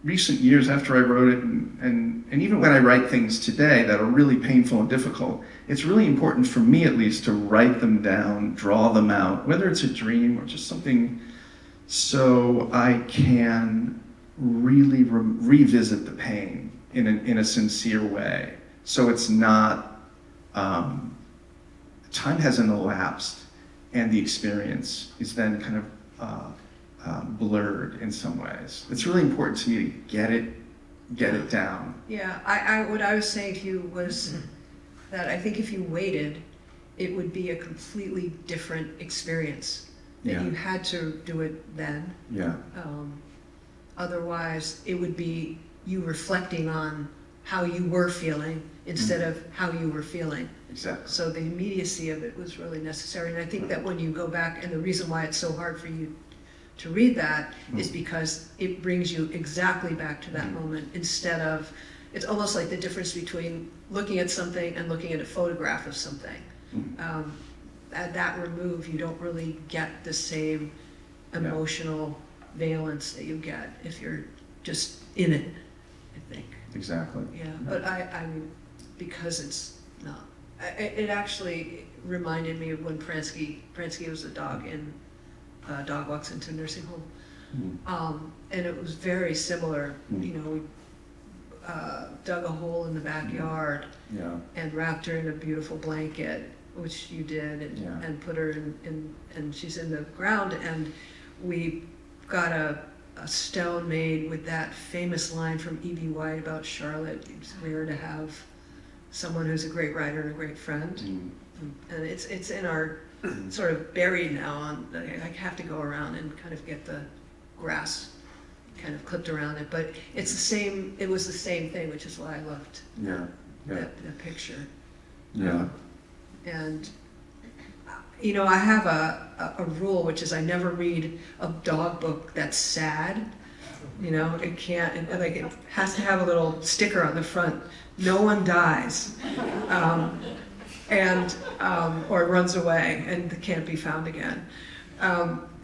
C: recent years after I wrote it, and even when I write things today that are really painful and difficult, it's really important for me at least to write them down, draw them out, whether it's a dream or just something, so I can really revisit the pain in a sincere way. So it's not, time hasn't elapsed and the experience is then kind of blurred in some ways. It's really important to me to get it down.
D: Yeah, what I was saying to you was that I think if you waited, it would be a completely different experience. That
C: Yeah.
D: you had to do it then.
C: Yeah.
D: Otherwise, it would be you reflecting on how you were feeling instead of how you were feeling.
C: Exactly.
D: So the immediacy of it was really necessary. And I think that when you go back, and the reason why it's so hard for you to read that is because it brings you exactly back to that moment instead of, it's almost like the difference between looking at something and looking at a photograph of something. At that remove, you don't really get the same emotional valence that you get if you're just in it, I think.
C: Exactly.
D: Yeah, but I mean, because it's not, it actually reminded me of when Pransky was a dog in Dog Walks into a Nursing Home. And it was very similar, you know, we dug a hole in the backyard
C: Yeah.
D: and wrapped her in a beautiful blanket, which you did, and put her in, and she's in the ground, and we got a stone made with that famous line from E.B. White about Charlotte. It's rare to have someone who's a great writer and a great friend. And it's in our sort of buried now on, I have to go around and kind of get the grass kind of clipped around it, but it's the same, it was the same thing, which is why I loved that picture.
C: Yeah.
D: And you know, I have a rule, which is I never read a dog book that's sad. You know, it can't, like it has to have a little sticker on the front. No one dies, or runs away and can't be found again.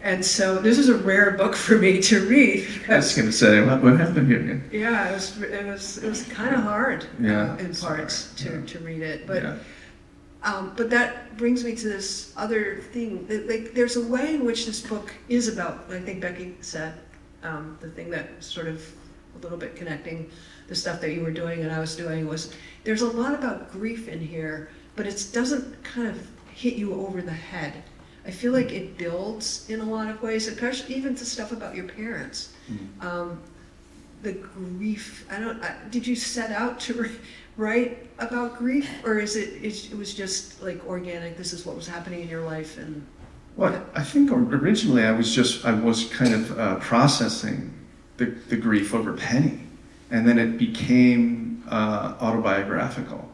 D: And so this is a rare book for me to read.
C: I was going to say, what happened here again?
D: Yeah, it was kind of hard in parts to read it, but.
C: Yeah.
D: But that brings me to this other thing. Like, there's a way in which this book is about, I think Becky said, the thing that sort of a little bit connecting the stuff that you were doing and I was doing was, there's a lot about grief in here, but it doesn't kind of hit you over the head. I feel like it builds in a lot of ways, especially even to stuff about your parents. The grief, did you set out to write about grief, or it was just like organic, this is what was happening in your life, and
C: Well, I think originally I was kind of processing the grief over Penny, and then it became autobiographical.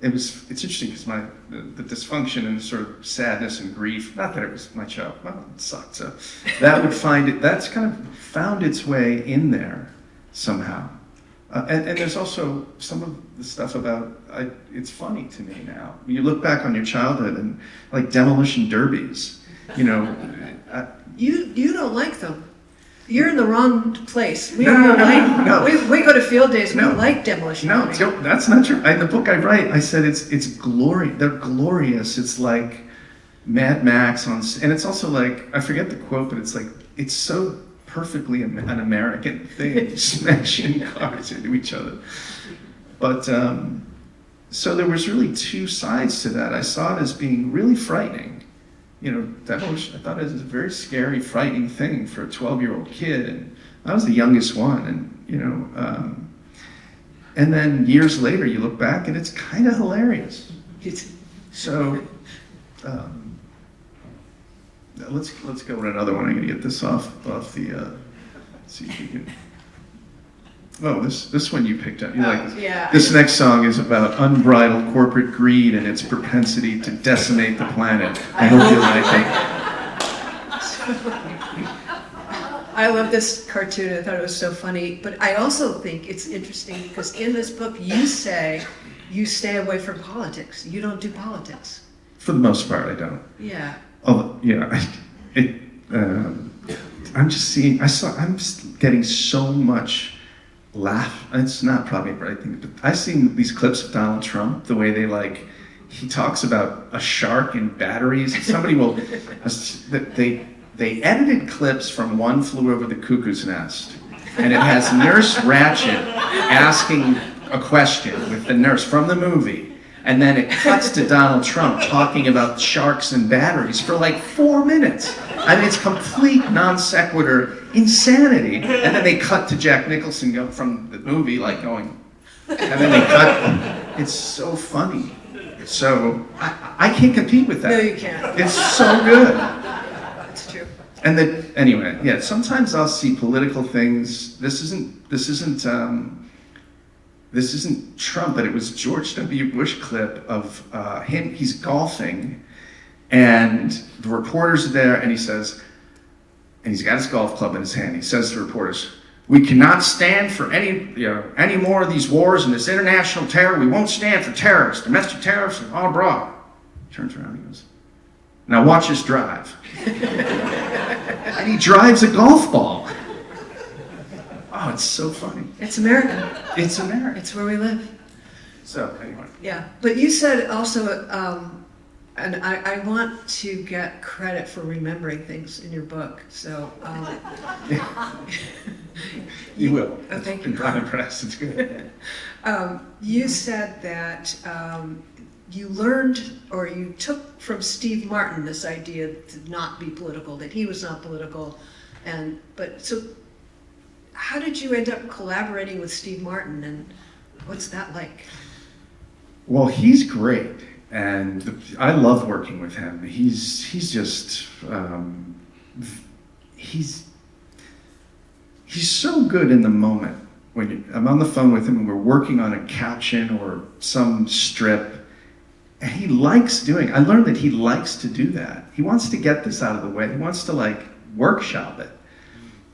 C: It's interesting because the dysfunction and sort of sadness and grief, not that it was my child, well, it sucked, so that's kind of found its way in there somehow. And there's also some of the stuff about, it's funny to me now. You look back on your childhood and like demolition derbies, you know.
D: You don't like them. You're in the wrong place. We don't like.
C: No.
D: We go to field days. We
C: No.
D: like demolition.
C: No,
D: derby.
C: that's not true. In the book I write, I said it's glory. They're glorious. It's like Mad Max and it's also like, I forget the quote, but it's like, it's so perfectly an American thing, smashing cars into each other. But so there was really two sides to that. I saw it as being really frightening. You know, demolition, I thought it was a very scary, frightening thing for a 12-year-old kid, and I was the youngest one, and you know, and then years later you look back and it's kind of hilarious. So let's go with another one. I'm gonna get this off the. Let's see if you can. Oh, this one you picked up. You like this?
D: Yeah.
C: This next song is about unbridled corporate greed and its propensity to decimate the planet. I hope you like it.
D: I love this cartoon. I thought it was so funny. But I also think it's interesting because in this book you say you stay away from politics. You don't do politics.
C: For the most part, I don't.
D: Yeah.
C: Oh, yeah. I'm just getting so much laugh. It's not probably the right thing, but I've seen these clips of Donald Trump, the way he talks about a shark and batteries. And somebody will, they edited clips from One Flew Over the Cuckoo's Nest, and it has Nurse Ratched asking a question with the nurse from the movie, and then it cuts to Donald Trump talking about sharks and batteries for like 4 minutes. I mean, it's complete non sequitur insanity. And then they cut to Jack Nicholson from the movie, like going, and then they cut. It's so funny. So I can't compete with that.
D: No, you can't.
C: It's so good.
D: That's true.
C: And anyway, yeah. Sometimes I'll see political things. This isn't Trump, but it was George W. Bush clip of him. He's golfing, and the reporters are there, and he says, and he's got his golf club in his hand. He says to the reporters, "We cannot stand for any more of these wars and this international terror. We won't stand for terrorists, domestic terrorists, and all abroad." He turns around and he goes, "Now watch us drive." And he drives a golf ball. Oh, it's so funny.
D: It's America.
C: It's America.
D: It's where we live.
C: So anyway.
D: Yeah. But you said also, and I want to get credit for remembering things in your book. So.
C: You will.
D: Oh, thank you.
C: I'm impressed. It's good.
D: You said that you learned, or you took from Steve Martin this idea to not be political, that he was not political, so how did you end up collaborating with Steve Martin, and what's that like?
C: Well, he's great, and I love working with him. He's just he's so good in the moment. When I'm on the phone with him and we're working on a caption or some strip, and he likes doing. I learned that he likes to do that. He wants to get this out of the way. He wants to workshop it.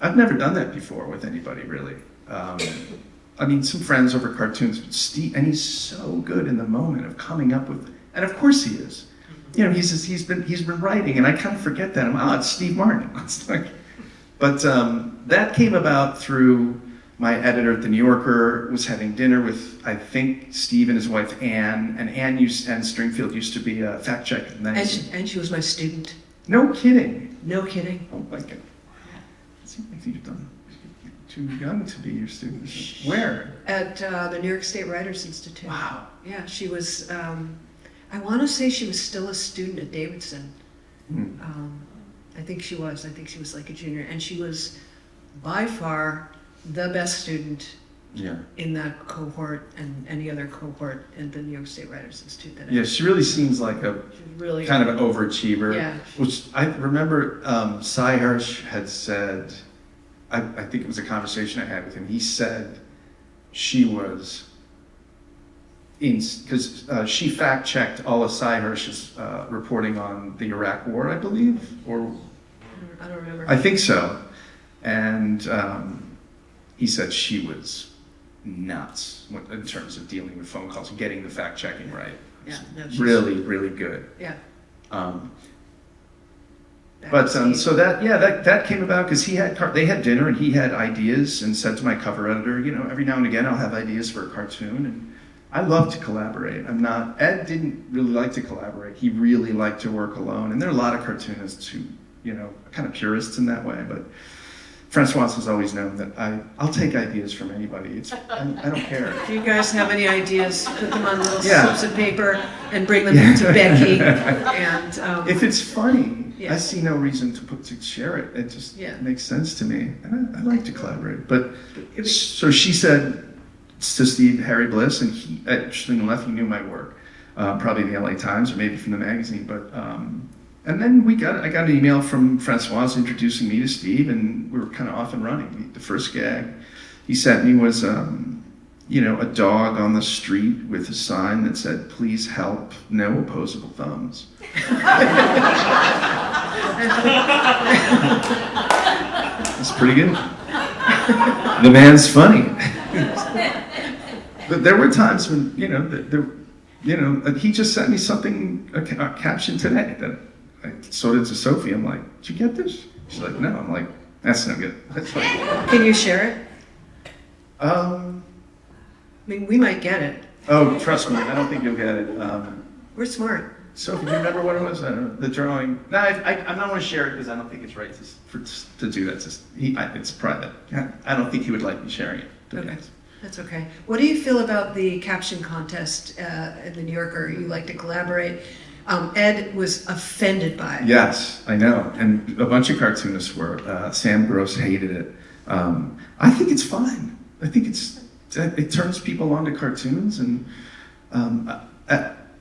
C: I've never done that before with anybody, really. I mean, some friends over cartoons, but Steve, and he's so good in the moment of coming up with, and of course he is. You know, he's been writing, and I kind of forget that. It's Steve Martin. It's like, but that came about through my editor at The New Yorker was having dinner with, I think, Steve and his wife Anne, and and Stringfield used to be a fact checker.
D: And she was my student.
C: No kidding.
D: No kidding.
C: Oh my God. I think you've done too young to be your student. Where?
D: At the New York State Writers Institute.
C: Wow.
D: Yeah, she was, I want to say she was still a student at Davidson. I think she was like a junior. And she was by far the best student
C: Yeah.
D: in that cohort and any other cohort in the New York State Writers Institute that
C: Yeah, she really seems like a
D: really
C: kind of an overachiever.
D: Yeah.
C: Which I remember Cy Hirsch had said, I think it was a conversation I had with him. He said she was because she fact checked all of Cy Hirsch's reporting on the Iraq War, I believe, or
D: I don't remember.
C: I think so. And he said she was nuts in terms of dealing with phone calls and getting the fact checking right.
D: Yeah, no, she's-
C: Really, really good.
D: Yeah.
C: But so that came about because they had dinner and he had ideas and said to my cover editor, you know, every now and again I'll have ideas for a cartoon, and I love to collaborate. Ed didn't really like to collaborate. He really liked to work alone, and there are a lot of cartoonists who, you know, are kind of purists in that way, but Francois has always known that I'll take ideas from anybody. I don't care.
D: If you guys have any ideas, put them on little
C: Yeah.
D: slips of paper and bring them to Becky. And
C: If it's funny,
D: Yeah.
C: I see no reason to share it. It just
D: Yeah.
C: makes sense to me, and I like to collaborate. But
D: it-
C: so she said to Steve, Harry Bliss, and he, interestingly enough, he knew my work, probably in the LA Times or maybe from the magazine. But and then I got an email from Francois introducing me to Steve, and we were kind of off and running. The first gag he sent me was, you know, a dog on the street with a sign that said, "Please help, no opposable thumbs." It's pretty good. The man's funny. But there were times when, you know, he just sent me something, a caption today that I showed it to Sophie. I'm like, "Did you get this?" She's like, "No." I'm like, "That's no good." That's like,
D: can you share it?
C: I
D: I mean, we might get it.
C: oh, trust me, I don't think you'll get it.
D: We're smart.
C: Sophie, do you remember what it was? The drawing? No, I'm not going to share it because I don't think it's right to do that. It's private. I don't think he would like me sharing it. To be
D: Okay.
C: honest.
D: That's okay. What do you feel about the caption contest in the New Yorker? You like to collaborate. Ed was offended by it.
C: Yes, I know, and a bunch of cartoonists were. Sam Gross hated it. I think it's fine. I think it turns people on to cartoons, and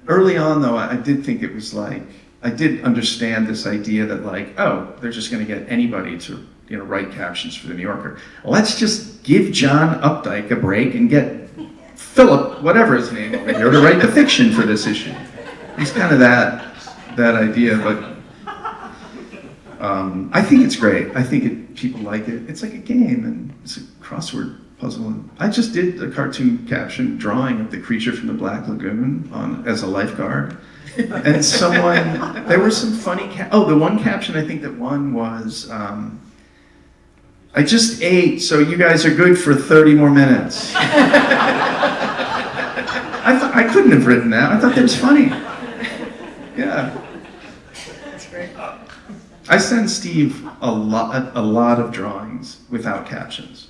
C: early on though, I did think it was like, I did understand this idea that like, oh, they're just going to get anybody to, you know, write captions for the New Yorker. Let's just give John Updike a break and get Philip, whatever his name over here, to write the fiction for this issue. It's kind of that idea, but I think it's great. I think people like it. It's like a game, and it's a crossword puzzle. And I just did a cartoon caption drawing of the creature from the Black Lagoon as a lifeguard. And there were some funny, the one caption I think that won was, "I just ate, so you guys are good for 30 more minutes." I couldn't have written that. I thought that was funny. Yeah.
D: That's great.
C: I send Steve a lot of drawings without captions.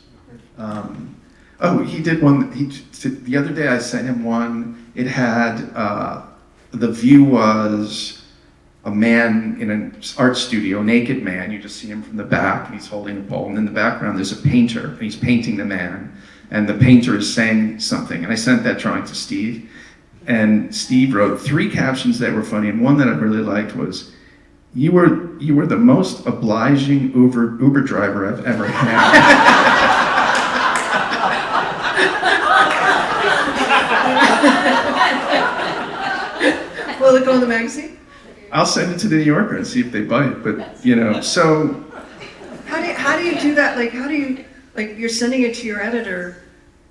C: He did one. The other day I sent him one. It had the view was a man in an art studio, naked man. You just see him from the back, and he's holding a bowl. And in the background, there's a painter, and he's painting the man. And the painter is saying something. And I sent that drawing to Steve. And Steve wrote 3 captions that were funny, and one that I really liked was, "You were the most obliging Uber driver I've ever had."
D: Will it go in the magazine?
C: I'll send it to the New Yorker and see if they bite. But you know, so
D: How do you do that? Like, you're sending it to your editor.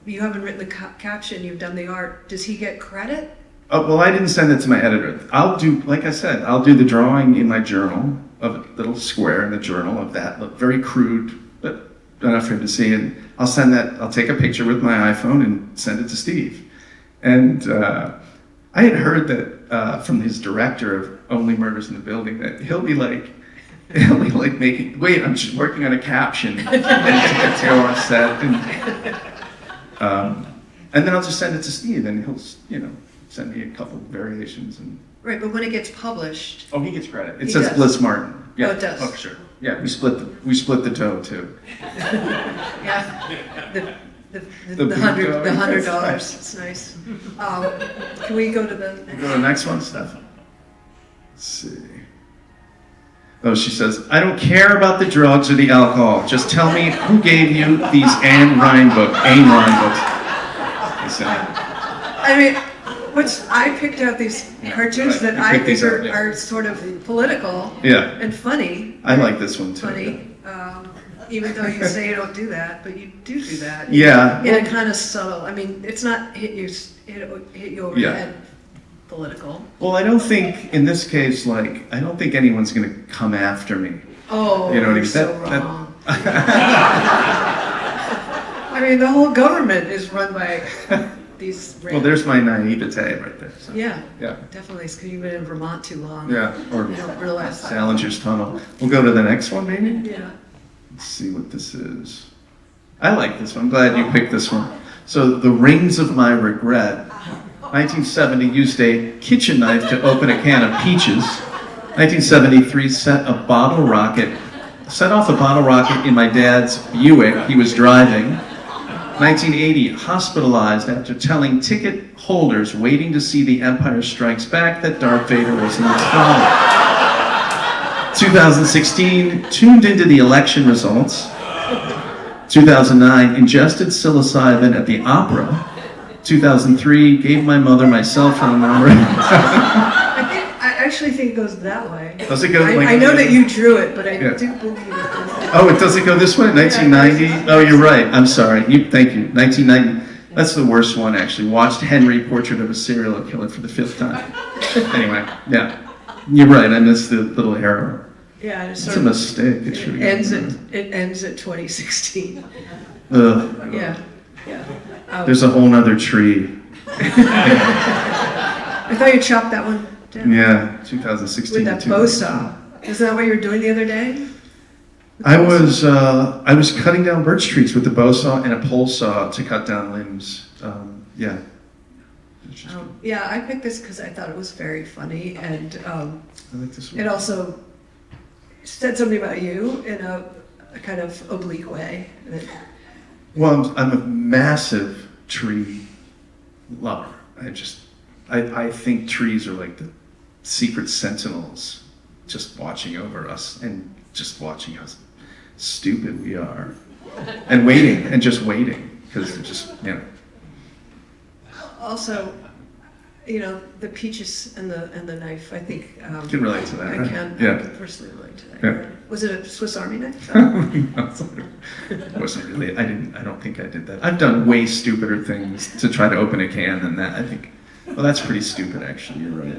D: You haven't written the caption. You've done the art. Does he get credit?
C: oh, well, I didn't send it to my editor. I'll do, like I said, I'll do the drawing in my journal of a little square in the journal of that, look very crude, but enough for him to see. And I'll send that. I'll take a picture with my iPhone and send it to Steve. And I had heard that from his director of Only Murders in the Building that he'll be like making, wait, I'm just working on a caption and to go on set. And then I'll just send it to Steve, and he'll, you know, send me a couple variations. And
D: Right, but when it gets published,
C: oh, he gets credit. It
D: He
C: says
D: does.
C: Bliss Martin. Yeah.
D: Oh, it does.
C: Oh, for sure. Yeah, we split the dough too.
D: yeah, the
C: big
D: $100.
C: dog.
D: It's nice. Can we go to the next?
C: Go to the next one, Steph. Let's see. Oh, she says, I don't care about the drugs or the alcohol. Just tell me who gave you these Ayn Rand books. I said,
D: I mean, I picked out these cartoons
C: right.
D: that
C: You
D: I
C: picked these
D: think
C: out, yeah.
D: are sort of political
C: yeah,
D: and funny.
C: I like this one too.
D: Funny, even though you say you don't do that, but you do that.
C: Yeah.
D: In a kind of subtle. I mean, it's not hit you over
C: Yeah.
D: the head political.
C: Well, I don't think, in this case, I don't think anyone's going to come after me.
D: Oh,
C: You know what I
D: you're
C: mean?
D: so
C: That-
D: wrong. I mean, the whole government is run by these.
C: Well, there's my naivete right there. So.
D: Yeah,
C: Yeah.
D: definitely. It's because you've been in Vermont too long.
C: Yeah. Or
D: You don't realize that.
C: Salinger's Tunnel. We'll go to the next one, maybe?
D: Yeah.
C: Let's see what this is. I like this one. I'm glad you picked this one. So, The Rings of My Regret. 1970 used a kitchen knife to open a can of peaches. 1973 set off a bottle rocket in my dad's Buick he was driving. 1980 hospitalized after telling ticket holders waiting to see The Empire Strikes Back that Darth Vader was not followed. 2016 tuned into the election results. 2009 ingested psilocybin at the opera. 2003 gave my mother my cell phone number.
D: I actually think it goes that way.
C: Does it go like
D: I know that you drew it, but I
C: Yeah.
D: do believe it goes
C: Oh, it doesn't go this way? 1990? Oh, you're right. I'm sorry. Thank you. 1990. That's the worst one, actually. Watched Henry, Portrait of a Serial Killer for the 5th time. Anyway, yeah. You're right. I missed the little arrow.
D: Yeah, it's
C: It's
D: sort
C: a
D: of
C: mistake. It should
D: it ends at 2016.
C: Ugh.
D: Yeah.
C: There's a whole nother tree.
D: I thought you chopped that one down
C: Yeah, 2016.
D: with that
C: to
D: bow
C: 2000.
D: saw. Isn't that what you were doing the other day?
C: I was cutting down birch trees with the bow saw and a pole saw to cut down limbs. Yeah.
D: Yeah, I picked this because I thought it was very funny, and
C: I like this one.
D: it also said something about you in a kind of oblique way.
C: Well, I'm a massive tree lover. I think trees are like the secret sentinels, just watching over us and just watching how stupid we are, and just waiting because they're just
D: Also, the peaches and the knife. I think
C: You can relate to that,
D: I
C: right?
D: can.
C: Yeah.
D: I can personally relate to that.
C: Yeah.
D: Was it a Swiss Army knife?
C: It wasn't really. I don't think I did that. I've done way stupider things to try to open a can than that. I think. Well, that's pretty stupid, actually. You're right.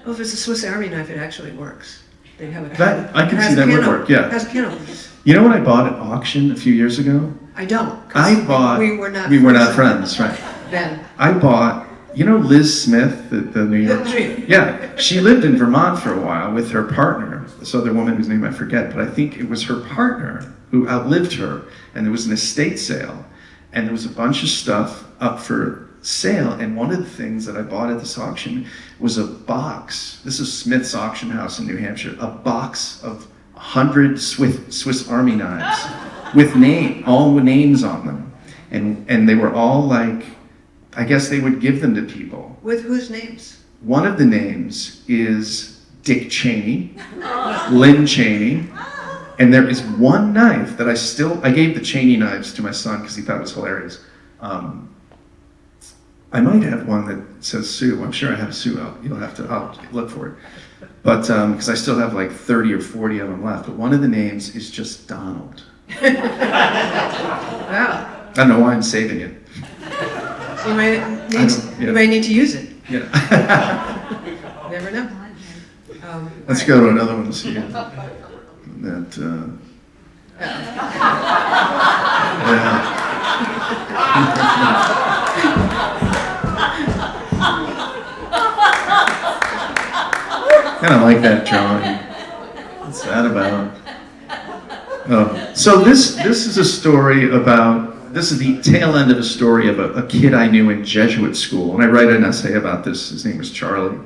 D: Well, if it's a Swiss Army knife, it actually works. They have a
C: That- I can
D: it has
C: see
D: a
C: that would
D: can
C: work, yeah.
D: It has a can opener.
C: You know what I bought at auction a few years ago?
D: I don't. 'Cause
C: I bought.
D: We were not.
C: friends, right?
D: Then.
C: I bought. You know Liz Smith, the New York. Yeah, she lived in Vermont for a while with her partner, this other woman whose name I forget, but I think it was her partner who outlived her, and there was an estate sale, and there was a bunch of stuff up for sale, and one of the things that I bought at this auction was a box. This is Smith's Auction House in New Hampshire, a box of 100 Swiss Army knives with all names on them, and they were all like, I guess they would give them to people.
D: With whose names?
C: One of the names is Dick Cheney, Lynn Cheney, and there is one knife that I gave the Cheney knives to my son because he thought it was hilarious. I might have one that says Sue. I'm sure I have Sue. I'll look for it. But because I still have like 30 or 40 of them left. But one of the names is just Donald.
D: Wow.
C: I don't know why I'm saving it.
D: You might need to use it.
C: Yeah.
D: You never know.
C: Let's
D: all
C: go to another one. See that. Kind of like that drawing. What's that about? Oh, so this is a story about. This is the tail end of a story of a kid I knew in Jesuit school, and I write an essay about this. His name was Charlie,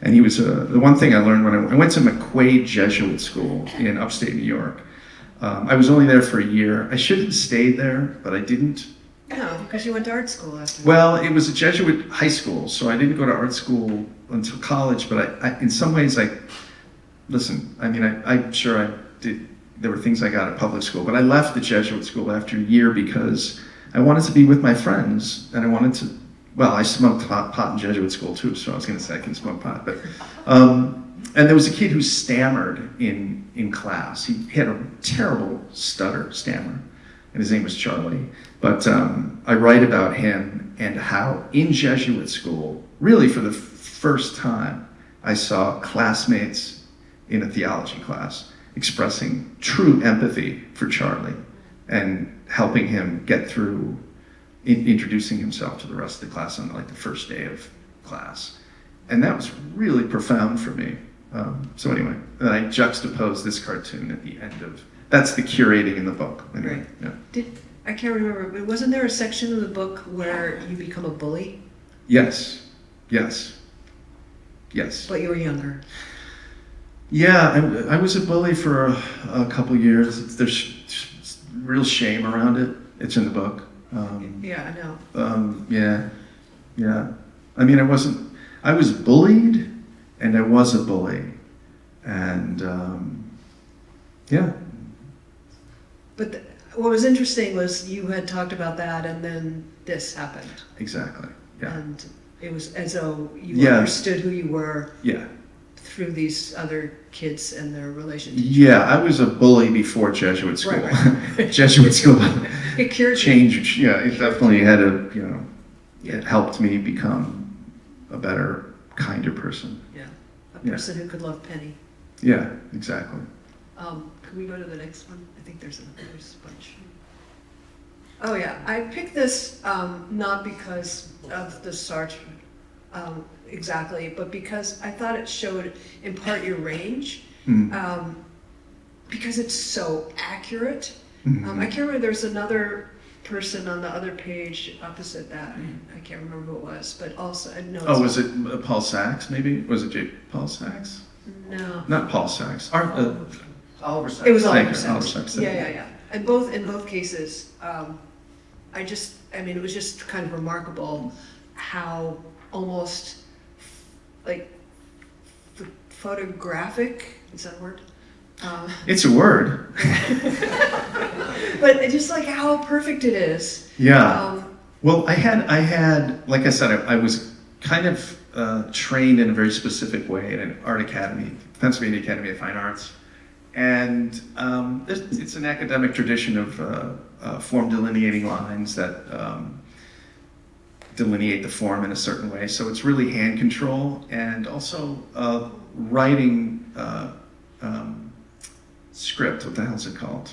C: and he was the one thing I learned when I went to McQuaid Jesuit School in upstate New York. I was only there for a year. I should have stayed there, but I didn't.
D: No, because you went to art school after.
C: Well, it was a Jesuit high school, so I didn't go to art school until college, but I in some ways, listen, I mean, I'm sure I did, there were things I got at public school, but I left the Jesuit school after a year because I wanted to be with my friends, and I wanted to, well, I smoked pot in Jesuit school too, so I was going to say I can smoke pot, but, and there was a kid who stammered in class. He had a terrible stammer, and his name was Charlie. But I write about him and how in Jesuit school, really for the first time, I saw classmates in a theology class expressing true empathy for Charlie and helping him get through introducing himself to the rest of the class on like the first day of class. And that was really profound for me. So anyway, then I juxtaposed this cartoon at the end of, that's the curating in the book. Anyway,
D: Right.
C: yeah.
D: I can't remember, but wasn't there a section of the book where you become a bully?
C: Yes.
D: But you were younger.
C: Yeah, I was a bully for a couple years. There's real shame around it. It's in the book.
D: Yeah, I know.
C: Yeah. I mean, I was bullied and I was a bully. And yeah.
D: But what was interesting was you had talked about that and then this happened.
C: Exactly, yeah.
D: And it was as though you
C: Yeah.
D: understood who you were
C: Yeah.
D: through these other kids and their relationships.
C: Yeah, I was a bully before Jesuit school.
D: Right.
C: Jesuit school
D: It cured you.
C: changed, yeah, it definitely had it helped me become a better, kinder person.
D: Yeah, a
C: Yeah.
D: person who could love Penny.
C: Yeah, exactly.
D: Can we go to the next one? I think there's a bunch. Oh yeah, I picked this not because of the Sartre exactly, but because I thought it showed in part your range, because it's so accurate.
C: Mhm.
D: I can't remember, there's another person on the other page opposite that. I can't remember who it was, but also, I know.
C: Oh, was it Paul Sachs, maybe? Was it Paul Sachs?
D: No.
C: Not Paul Sachs. Oliver Sachs.
D: It was
C: Thank
D: Oliver
C: you,
D: Sachs.
C: Oliver Sachs.
D: Yeah. And in both cases, it was just kind of remarkable how almost like photographic, is that a word?
C: It's a word.
D: But just like how perfect it is.
C: Yeah. Well, I had, like I said, I was kind of trained in a very specific way at an art academy, Pennsylvania Academy of Fine Arts. And it's an academic tradition of form delineating lines that delineate the form in a certain way. So it's really hand control and also writing script. What the hell is it called?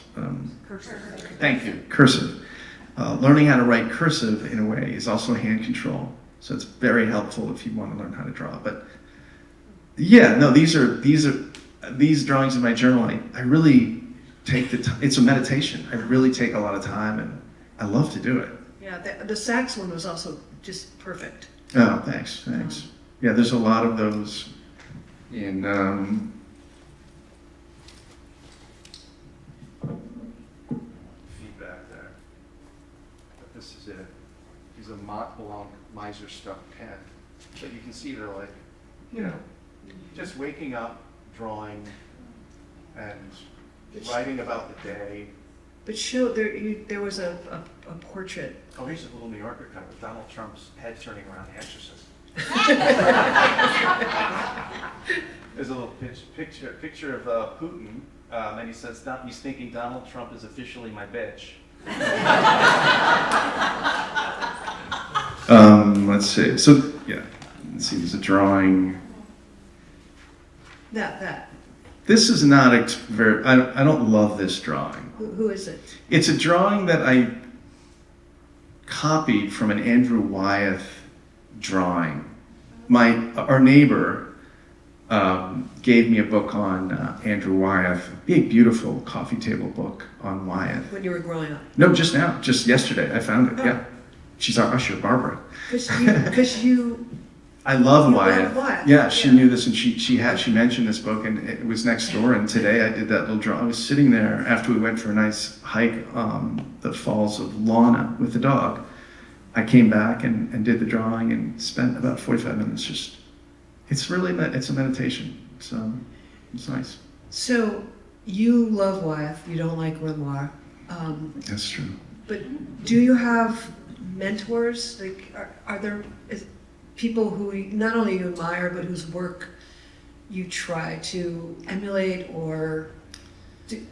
D: Cursive.
C: Thank you. Cursive. Learning how to write cursive in a way is also hand control. So it's very helpful if you want to learn how to draw. But yeah, no, these drawings in my journal, I really take the time. It's a meditation. I really take a lot of time and I love to do it.
D: Yeah, the sax one was also just perfect.
C: Oh, thanks. Yeah, there's a lot of those in feedback there. But this is it. These are Mont Blanc miser stuck pen. But you can see they're like, just waking up, drawing, and writing about the day.
D: But there was a portrait.
C: Oh, here's a little New Yorker cover. Donald Trump's head turning around The Exorcist. There's a little picture of Putin, and he says, he's thinking Donald Trump is officially my bitch. Let's see. So, yeah. Let's see, there's a drawing.
D: That.
C: This is not I don't love this drawing.
D: Who is it?
C: It's a drawing that I copied from an Andrew Wyeth drawing. Our neighbor gave me a book on Andrew Wyeth, a big, beautiful coffee table book on Wyeth.
D: When you were growing up?
C: No, just now, just yesterday. I found it.
D: Oh.
C: Yeah, she's our usher, Barbara.
D: Because you
C: I love
D: You
C: Wyatt.
D: love Wyatt,
C: Yeah, she
D: yeah.
C: knew this, and she mentioned this book, and it was next door. And today I did that little drawing. I was sitting there after we went for a nice hike, the falls of Lana with the dog. I came back and did the drawing and spent about 45 minutes just. It's really it's a meditation. It's nice.
D: So you love Wyeth, you don't like Renoir.
C: That's true.
D: But do you have mentors? Like, are there people who not only you admire, but whose work you try to emulate or do?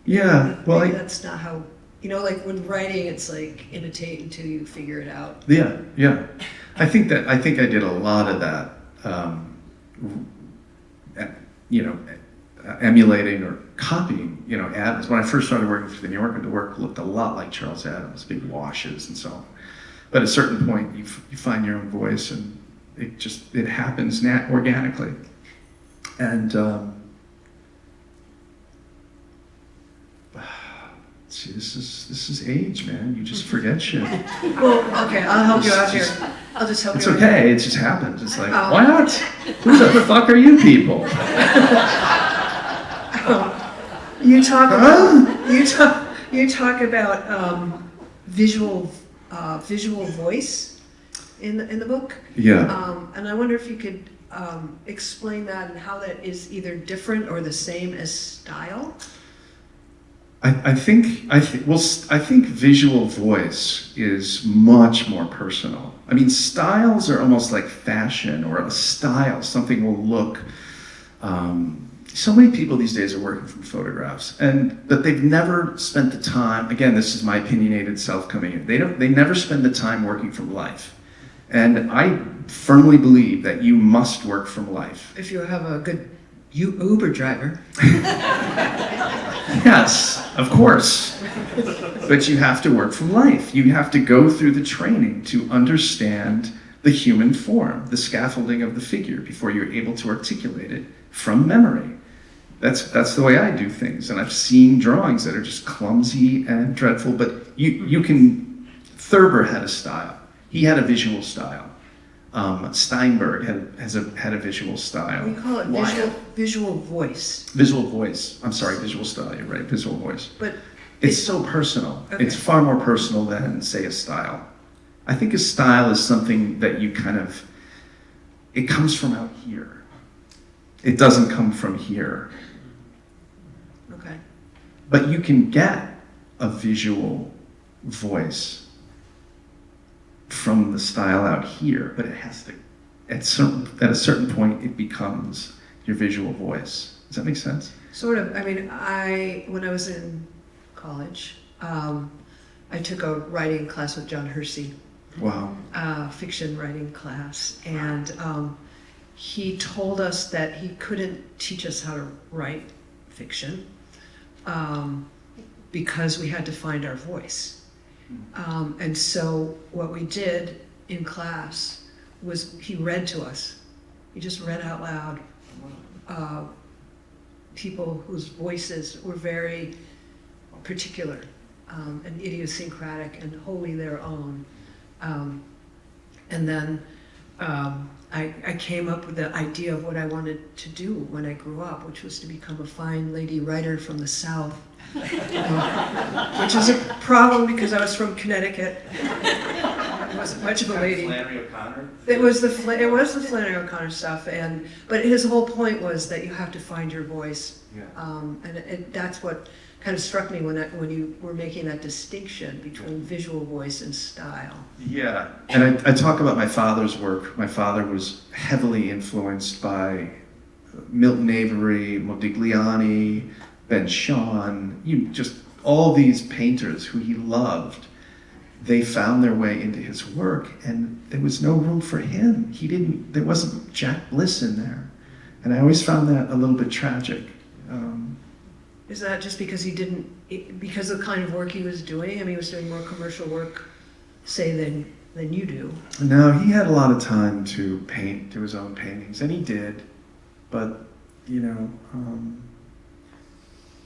C: Yeah, well,
D: Maybe that's not how, like when writing, it's like imitate until you figure it out.
C: yeah. I think I did a lot of that, emulating or copying, Adams. When I first started working for the New Yorker, the work looked a lot like Charles Adams, big washes and so on. But at a certain point, you find your own voice, and it happens organically. And see, this is age, man. You just forget shit.
D: Well, okay, I'll help you out here. I'll just help
C: It's
D: you out.
C: okay. It just happens. It's like,
D: Oh.
C: what? Who the fuck are you people?
D: You talk about visual voice in the book.
C: Yeah.
D: And I wonder if you could explain that and how that is either different or the same as style.
C: I think visual voice is much more personal. I mean, styles are almost like fashion or a style. Something will look. So many people these days are working from photographs, but they've never spent the time. Again, this is my opinionated self coming in. They never spend the time working from life, and I firmly believe that you must work from life.
D: If you have a good Uber driver.
C: Yes, of course. But you have to work from life. You have to go through the training to understand the human form, the scaffolding of the figure, before you're able to articulate it from memory. That's the way I do things. And I've seen drawings that are just clumsy and dreadful, but you can... Thurber had a style. He had a visual style. Steinberg had a visual style.
D: We call it visual voice.
C: Visual voice. I'm sorry, visual style. You're right, visual voice.
D: But
C: it's so personal.
D: Okay.
C: It's far more personal than, say, a style. I think a style is something that you it comes from out here. It doesn't come from here.
D: Okay.
C: But you can get a visual voice from the style out here, but it has to, at a certain point, it becomes your visual voice. Does that make sense?
D: Sort of. I mean, when I was in college, I took a writing class with John Hersey,
C: Wow.
D: fiction writing class, and he told us that he couldn't teach us how to write fiction because we had to find our voice. And so what we did in class was he read to us. He just read out loud people whose voices were very particular and idiosyncratic and wholly their own. And then I came up with the idea of what I wanted to do when I grew up, which was to become a fine lady writer from the South. Which is a problem because I was from Connecticut. I wasn't much of a lady.
C: Flannery O'Connor?
D: It was the Flannery O'Connor stuff, but his whole point was that you have to find your voice,
C: Yeah.
D: and that's what kind of struck me when you were making that distinction between visual voice and style.
C: Yeah, and I talk about my father's work. My father was heavily influenced by Milton Avery, Modigliani, Ben Shahn, just all these painters who he loved. They found their way into his work, and there was no room for him. There wasn't Jack Bliss in there. And I always found that a little bit tragic.
D: Is that just because because of the kind of work he was doing? I mean, he was doing more commercial work, say, than you do.
C: No, he had a lot of time to paint, do his own paintings, and he did. But,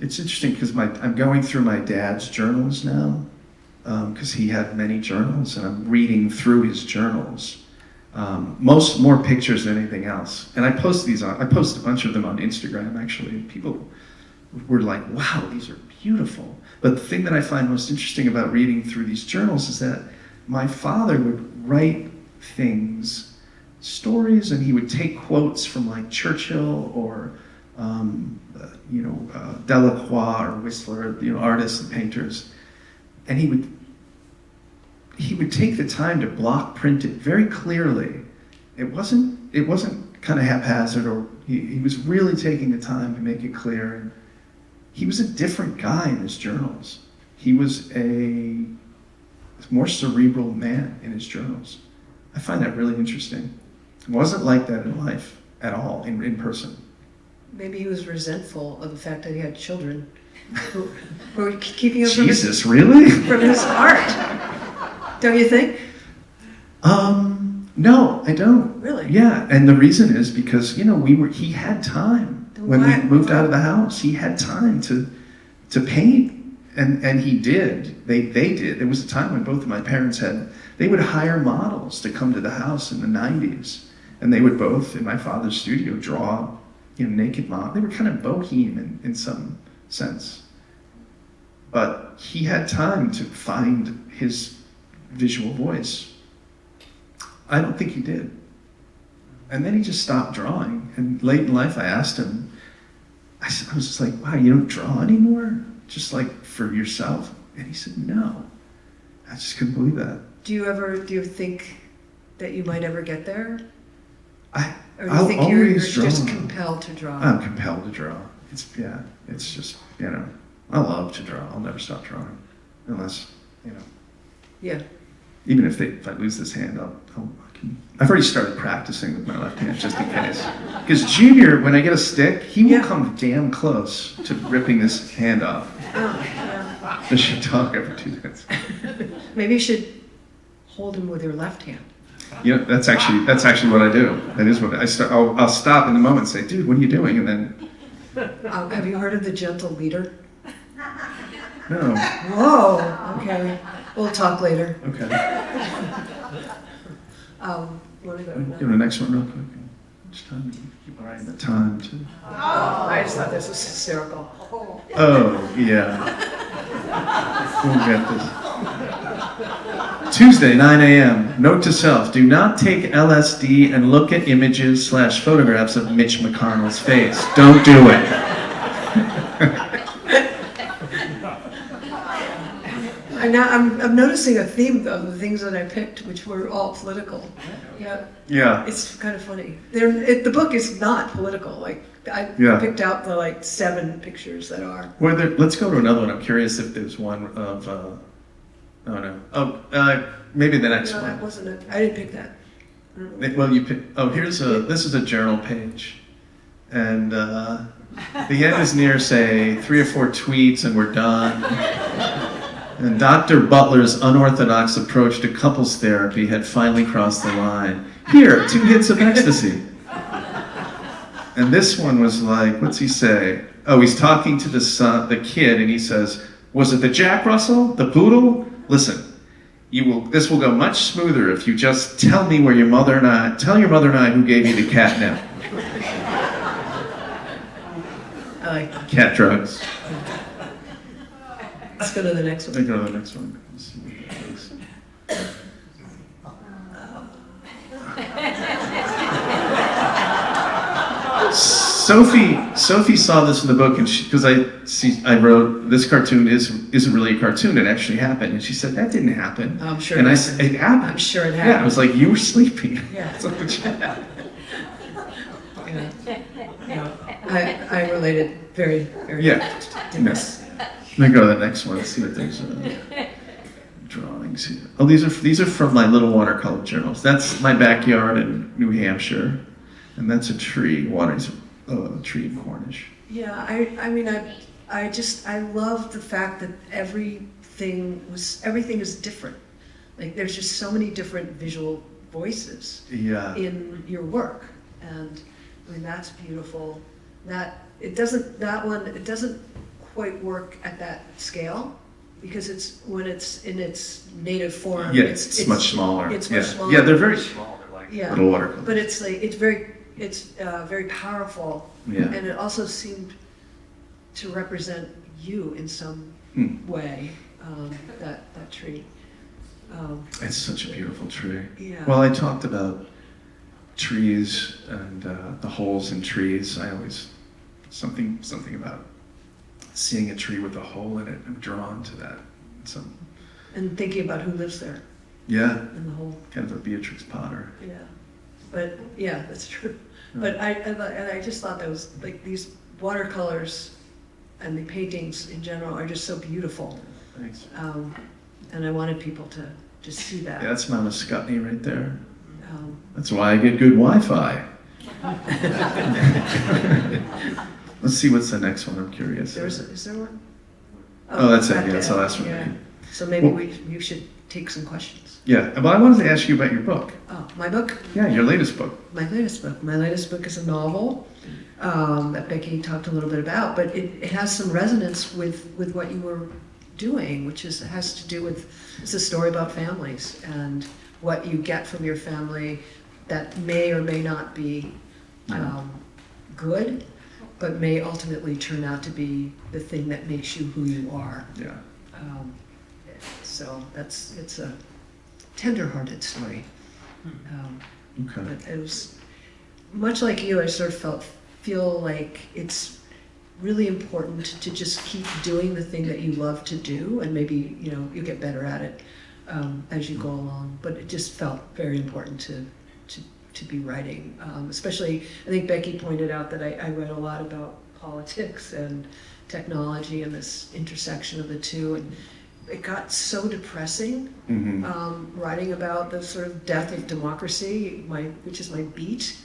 C: it's interesting because I'm going through my dad's journals now, because he had many journals, and I'm reading through his journals. more pictures than anything else. And I post a bunch of them on Instagram, actually, and people were like, wow, these are beautiful. But the thing that I find most interesting about reading through these journals is that my father would write things, stories, and he would take quotes from like Churchill or Delacroix or Whistler, artists and painters, and he would take the time to block print it very clearly. It wasn't kind of haphazard, or he was really taking the time to make it clear. And he was a different guy in his journals. He was a more cerebral man in his journals. I find that really interesting. It wasn't like that in life at all, in person.
D: Maybe he was resentful of the fact that he had children who were keeping him
C: Jesus, really?
D: from his art. Don't you think?
C: No, I don't.
D: Really?
C: Yeah, and the reason is because, he had time. When we moved out of the house, he had time to paint. And he did. They did. There was a time when both of my parents they would hire models to come to the house in the 90s. And they would both, in my father's studio, draw, naked models. They were kind of bohemian in some sense. But he had time to find his visual voice. I don't think he did. And then he just stopped drawing. And late in life, I asked him, I was just like, wow, you don't draw anymore? Just like for yourself? And he said, no. I just couldn't believe that.
D: Do you think that you might ever get there? Or do you
C: I'll
D: think you're
C: always draw.
D: just compelled to draw?
C: I'm compelled to draw. It's just, I love to draw. I'll never stop drawing. Unless,
D: Yeah.
C: even if I lose this hand, I've already started practicing with my left hand just in case. Because Junior, when I get a stick, he will come damn close to ripping this hand off.
D: Oh, yeah.
C: I should talk every 2 minutes.
D: Maybe you should hold him with your left hand.
C: That's actually what I do. That is what I start. I'll stop in the moment and say, dude, what are you doing? And then.
D: Have you heard of the gentle leader?
C: No.
D: Whoa. Okay. We'll talk later.
C: Okay.
D: Want to go?
C: Do the next one real quick. Just time to keep our eye on the time too.
D: I just thought this was hysterical.
C: Oh yeah. We'll get this. Tuesday, 9 a.m. Note to self: do not take LSD and look at images/photographs of Mitch McConnell's face. Don't do it.
D: I'm noticing a theme of the things that I picked, which were all political. Yeah.
C: Yeah.
D: It's kind of funny. The book is not political. Like I picked out the 7 pictures that are.
C: Well, let's go to another one. I'm curious if there's one of. Maybe the next
D: No,
C: one.
D: that wasn't it. I didn't pick that.
C: Well, you pick. Oh, this is a journal page, and the end is near, say, 3 or 4 tweets, and we're done. And Dr. Butler's unorthodox approach to couples therapy had finally crossed the line. Here, 2 hits of ecstasy. And this one was like, what's he say? Oh, he's talking to the kid, and he says, was it the Jack Russell, the poodle? Listen, this will go much smoother if you just tell your mother and I who gave you the catnip.
D: I like that.
C: Cat drugs.
D: Let's go to the next one.
C: Let's go to the next one. Let's see what that is. Sophie saw this in the book, and because I wrote, this cartoon isn't really a cartoon, it actually happened, and she said, that didn't happen.
D: I'm sure
C: and
D: it
C: I said, it happened.
D: I'm sure it happened.
C: Yeah, I was like, you were sleeping.
D: Yeah.
C: That's what happened.
D: I related very, very much to this.
C: Let me go to the next one. See what there's drawings here. Oh, these are from my little watercolor journals. That's my backyard in New Hampshire, and that's a tree. Water's a tree in Cornish.
D: Yeah, I love the fact that everything is different. Like there's just so many different visual voices in your work, and that's beautiful. It doesn't quite work at that scale because when it's in its native form.
C: Yeah, it's much smaller.
D: It's much smaller.
C: Yeah, they're very small. They're
D: Yeah,
C: little watercolors.
D: but it's like, it's very powerful.
C: Yeah.
D: And it also seemed to represent you in some way, that tree.
C: It's such a beautiful tree.
D: Yeah.
C: Well, I talked about trees and the holes in trees. I always, something about seeing a tree with a hole in it. I'm drawn to that.
D: And thinking about who lives there
C: Yeah,
D: and the whole,
C: kind of a Beatrix Potter.
D: yeah. But, yeah, that's true. But I just thought that was, like, these watercolors and the paintings in general are just so beautiful.
C: Thanks.
D: And I wanted people to just see that.
C: Yeah, that's Mount Scottney right there.
D: Um,
C: That's why I get good Wi-Fi. Let's see what's the next one. I'm curious.
D: is there one?
C: Oh, that's it.
D: that
C: Yeah, that's the
D: day.
C: last one.
D: Yeah. So maybe
C: Well-
D: you should take some questions.
C: Yeah, but I wanted to ask you about your book.
D: Oh, my book?
C: Yeah, your latest book.
D: My latest book. My latest book is a novel that Becky talked a little bit about, but it has some resonance with what you were doing, which has to do with, it's a story about families and what you get from your family that may or may not be good, but may ultimately turn out to be the thing that makes you who you are.
C: Yeah.
D: So it's a tender-hearted story.
C: Okay.
D: But it was much like you. I sort of feel like it's really important to just keep doing the thing that you love to do, and maybe you get better at it as you go along. But it just felt very important to be writing. Especially, I think Becky pointed out that I read a lot about politics and technology and this intersection of the two, and it got so depressing, writing about the sort of death of democracy, which is my beat,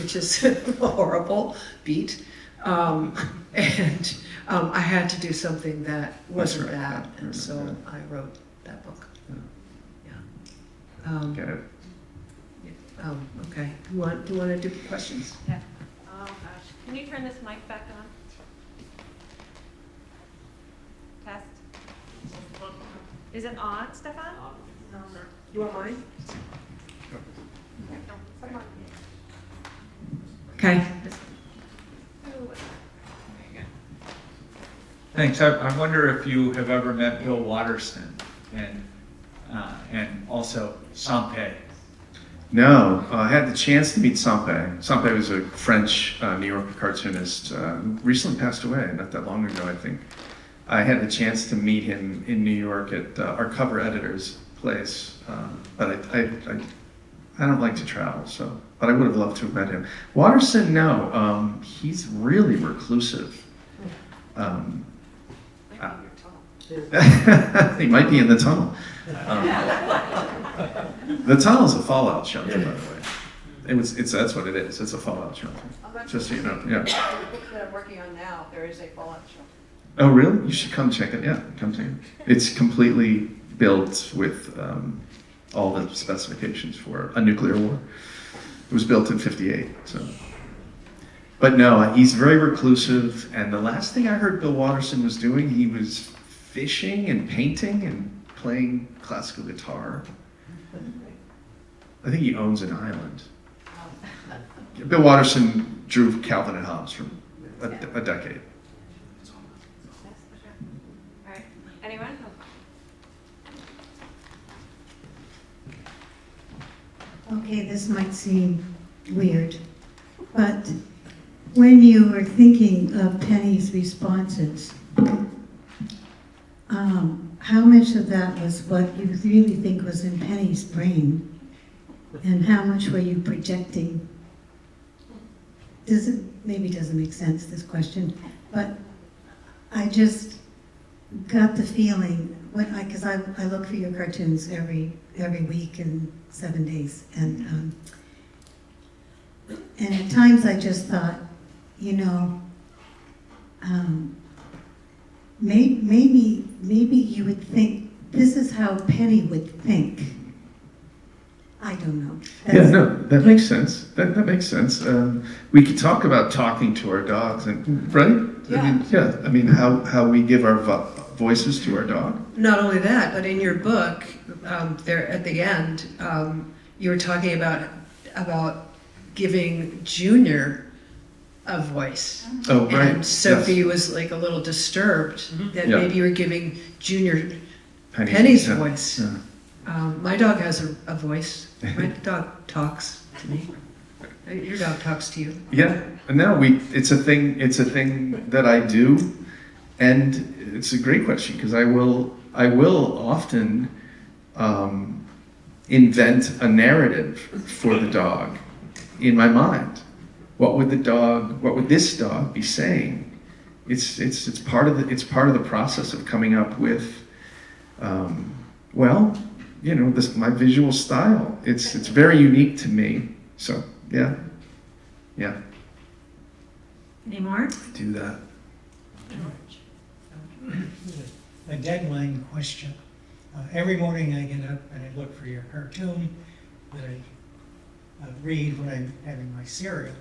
D: which is a horrible beat. And I had to do something that wasn't
C: That's right.
D: that,
C: Yeah,
D: and so
C: yeah.
D: I wrote that book. Yeah.
C: Get it.
D: Okay. Do you want to do questions?
E: Yeah. Oh, gosh. Can you turn this mic back on? Test. Is it on, Stefan?
D: You want mine? Okay.
F: Thanks. I wonder if you have ever met Bill Watterson and also Sampe.
C: No, I had the chance to meet Sampe. Sampe was a French New Yorker cartoonist who recently passed away, not that long ago, I think. I had the chance to meet him in New York at our cover editor's place, but I don't like to travel, but I would have loved to have met him. Watterson, no, he's really reclusive. He might be in the tunnel. The tunnel's a fallout shelter, by the way. That's what it is. It's a fallout shelter. Just so you know. Yeah.
D: The book that I'm working on now, there is a fallout shelter.
C: Oh, really? You should come check it. Yeah, come see it. It's completely built with all the specifications for a nuclear war. It was built in '58. So. But no, he's very reclusive. And the last thing I heard Bill Watterson was doing, he was fishing and painting and playing classical guitar. I think he owns an island. Bill Watterson drew Calvin and Hobbes for a decade.
E: All right. Anyone?
G: Okay, this might seem weird, but when you were thinking of Penny's responses, how much of that was what you really think was in Penny's brain, and how much were you projecting? Maybe doesn't make sense, this question, but I just got the feeling, because I look for your cartoons every week and 7 days, and at times I just thought, maybe you would think this is how Penny would think. I don't know.
C: Yeah, no, that makes sense. That makes sense. We could talk about talking to our dogs, right?
D: Yeah.
C: I mean, how we give our voices to our dog.
D: Not only that, but in your book, there at the end, you were talking about giving Junior a voice.
C: Oh, right.
D: And Sophie
C: Yes.
D: was like a little disturbed that
C: Yeah.
D: maybe you were giving Junior Penny's
C: yeah.
D: voice.
C: Yeah.
D: My dog has a voice. My dog talks to me. Your dog talks to you.
C: Yeah, no, it's a thing that I do, and it's a great question because I will often invent a narrative for the dog in my mind. What would this dog be saying? It's part of the process of coming up with, my visual style. It's very unique to me. So yeah.
B: Any more?
C: Do that.
H: A deadline question. Every morning I get up and I look for your cartoon that I read when I'm having my cereal.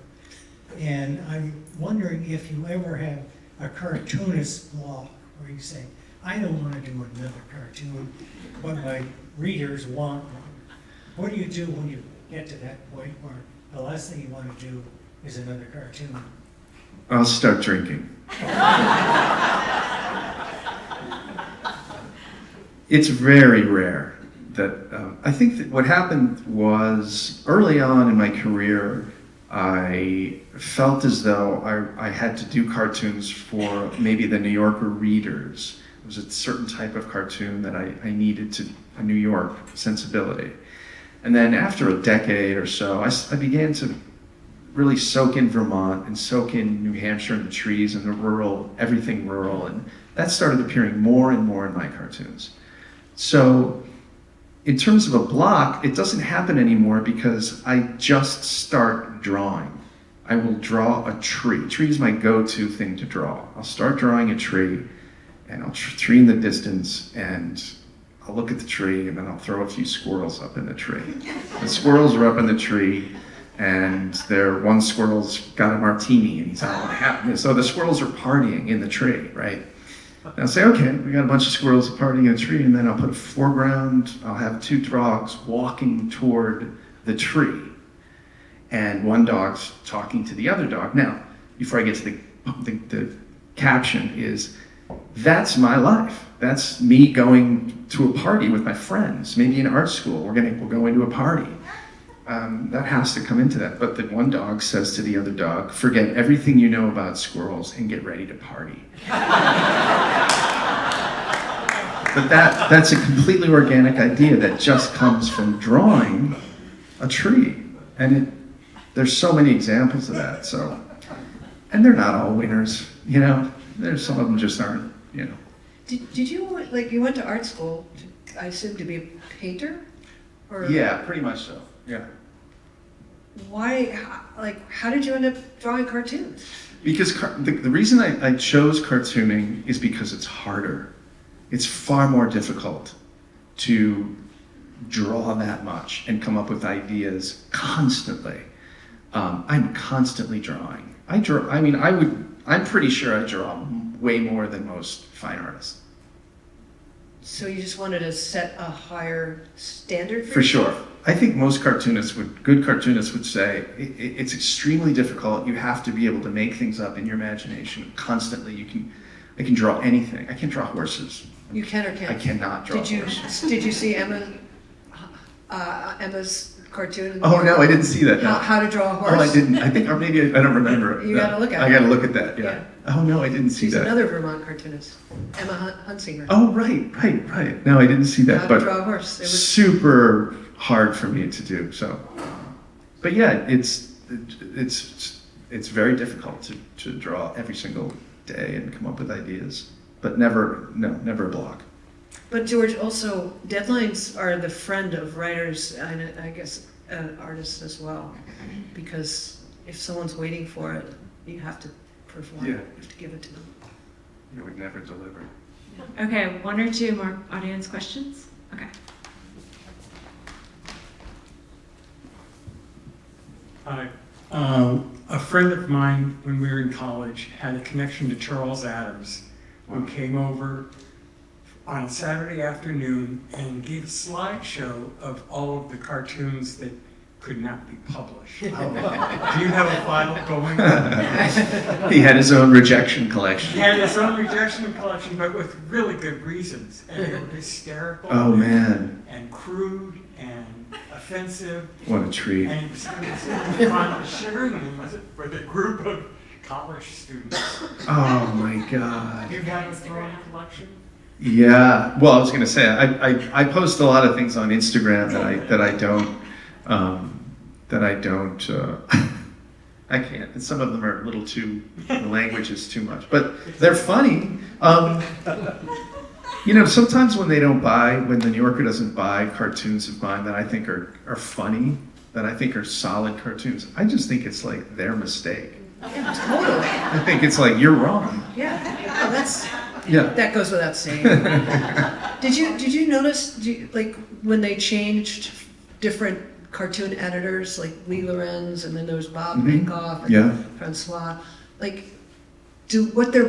H: And I'm wondering if you ever have a cartoonist block where you say, I don't want to do another cartoon, but my readers want one. What do you do when you get to that point where the last thing you want to do is another cartoon?
C: I'll start drinking. It's very rare that I think that what happened was early on in my career, I felt as though I had to do cartoons for maybe the New Yorker readers. It was a certain type of cartoon that I needed a New York sensibility. And then after a decade or so, I began to really soak in Vermont and soak in New Hampshire and the trees and the rural, everything rural. And that started appearing more and more in my cartoons. So in terms of a block, it doesn't happen anymore because I just start drawing. I will draw a tree. Tree is my go-to thing to draw. I'll start drawing a tree and I'll tree in the distance and I'll look at the tree and then I'll throw a few squirrels up in the tree. The squirrels are up in the tree and one squirrel's got a martini and he's out happy. So the squirrels are partying in the tree, right? And I'll say, okay, we got a bunch of squirrels partying in a tree, and then I'll put a foreground, I'll have two dogs walking toward the tree. And one dog's talking to the other dog. Now, before I get to the caption is, that's my life. That's me going to a party with my friends, maybe in art school, we'll go into a party. That has to come into that. But the one dog says to the other dog, forget everything you know about squirrels and get ready to party. But that's a completely organic idea that just comes from drawing a tree. And there's so many examples of that. And they're not all winners, There's some of them just aren't,
D: Did you, you went to art school, I assume, to be a painter? Or
C: Yeah, pretty much so, yeah.
D: Why, how did you end up drawing cartoons?
C: Because the reason I chose cartooning is because it's harder. It's far more difficult to draw that much and come up with ideas constantly. I'm constantly drawing. I'm pretty sure I draw way more than most fine artists.
D: So you just wanted to set a higher standard
C: For sure. I think most good cartoonists would say, it's extremely difficult. You have to be able to make things up in your imagination constantly. I can draw anything. I can't draw horses.
D: You can or can't?
C: I cannot draw
D: horses. Did you see Emma's cartoon?
C: Oh no, I didn't see that. No.
D: How to draw a horse?
C: Oh, I didn't. I think, or maybe I don't remember it.
D: You gotta look at it.
C: I gotta look at that. Yeah.
D: Yeah.
C: Oh no, I didn't see
D: She's
C: that.
D: another Vermont cartoonist, Emma Hunsinger.
C: Oh right. No, I didn't see that.
D: How
C: but
D: to draw a horse. It was
C: super hard for me to do. So, but yeah, it's very difficult to draw every single day and come up with ideas. But never a block.
D: But George, also, deadlines are the friend of writers and I guess artists as well. Because if someone's waiting for it, you have to perform it.
C: Yeah.
D: You have to give it to them.
C: You would never deliver.
B: Okay, one or two more audience questions? Okay.
I: Hi. A friend of mine, when we were in college, had a connection to Charles Adams, who came over on Saturday afternoon and gave a slideshow of all of the cartoons that could not be published. Do you have a file going?
C: He had his own rejection
I: He
C: collection.
I: had his own rejection collection, but with really good reasons. And they were hysterical.
C: Oh man,
I: And crude and offensive.
C: what a treat.
I: And he was finally sharing them with a group of college students.
C: Oh my God.
I: Do you have a drawing collection?
C: Yeah. Well, I was gonna say I post a lot of things on Instagram that I don't I can't. And some of them are a little too, the language is too much, but they're funny. You know, sometimes when the New Yorker doesn't buy cartoons of mine that I think are funny, that I think are solid cartoons, I just think it's like their mistake.
D: Yeah, totally.
C: I think it's like, you're wrong.
D: Yeah. Oh,
C: Yeah.
D: that goes without saying. Did you notice, like, when they changed different cartoon editors, like Lee Lorenz, and then there was Bob
C: Mhm.
D: Minkoff and
C: Yeah.
D: Francois, like, does what they're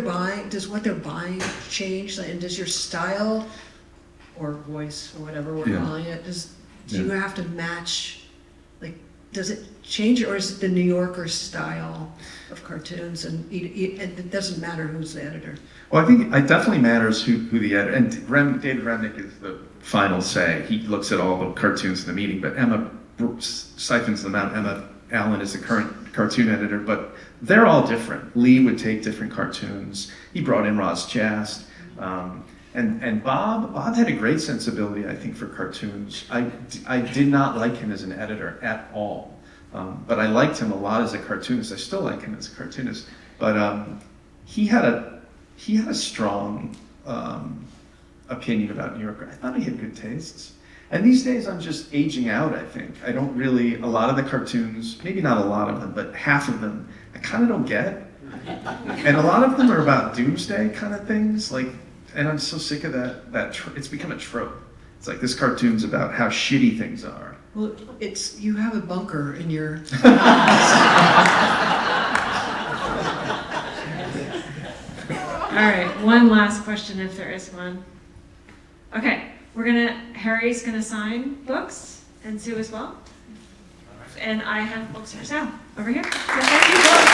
D: buying change? And does your style or voice or whatever we're
C: Yeah.
D: calling it, do you have to match, like, does it change, or is it the New Yorker style of cartoons, and it doesn't matter who's the editor?
C: Well, I think it definitely matters who the editor, and David Remnick is the final say. He looks at all the cartoons in the meeting, but Emma siphons them out. Emma Allen is the current cartoon editor, but they're all different. Lee would take different cartoons. He brought in Ross Jast. And Bob had a great sensibility, I think, for cartoons. I did not like him as an editor at all, but I liked him a lot as a cartoonist. I still like him as a cartoonist, but he had a strong opinion about New Yorker. I thought he had good tastes. And these days I'm just aging out, I think. I don't really, a lot of the cartoons, maybe not a lot of them, but half of them, I kind of don't get. And a lot of them are about doomsday kind of things, like, and I'm so sick of that it's become a trope. It's like, this cartoon's about how shitty things are.
D: Well, you have a bunker in your
B: All right, one last question if there is one. Okay, Harry's gonna sign books, and Sue as well. And I have books for sale over here. So thank you both.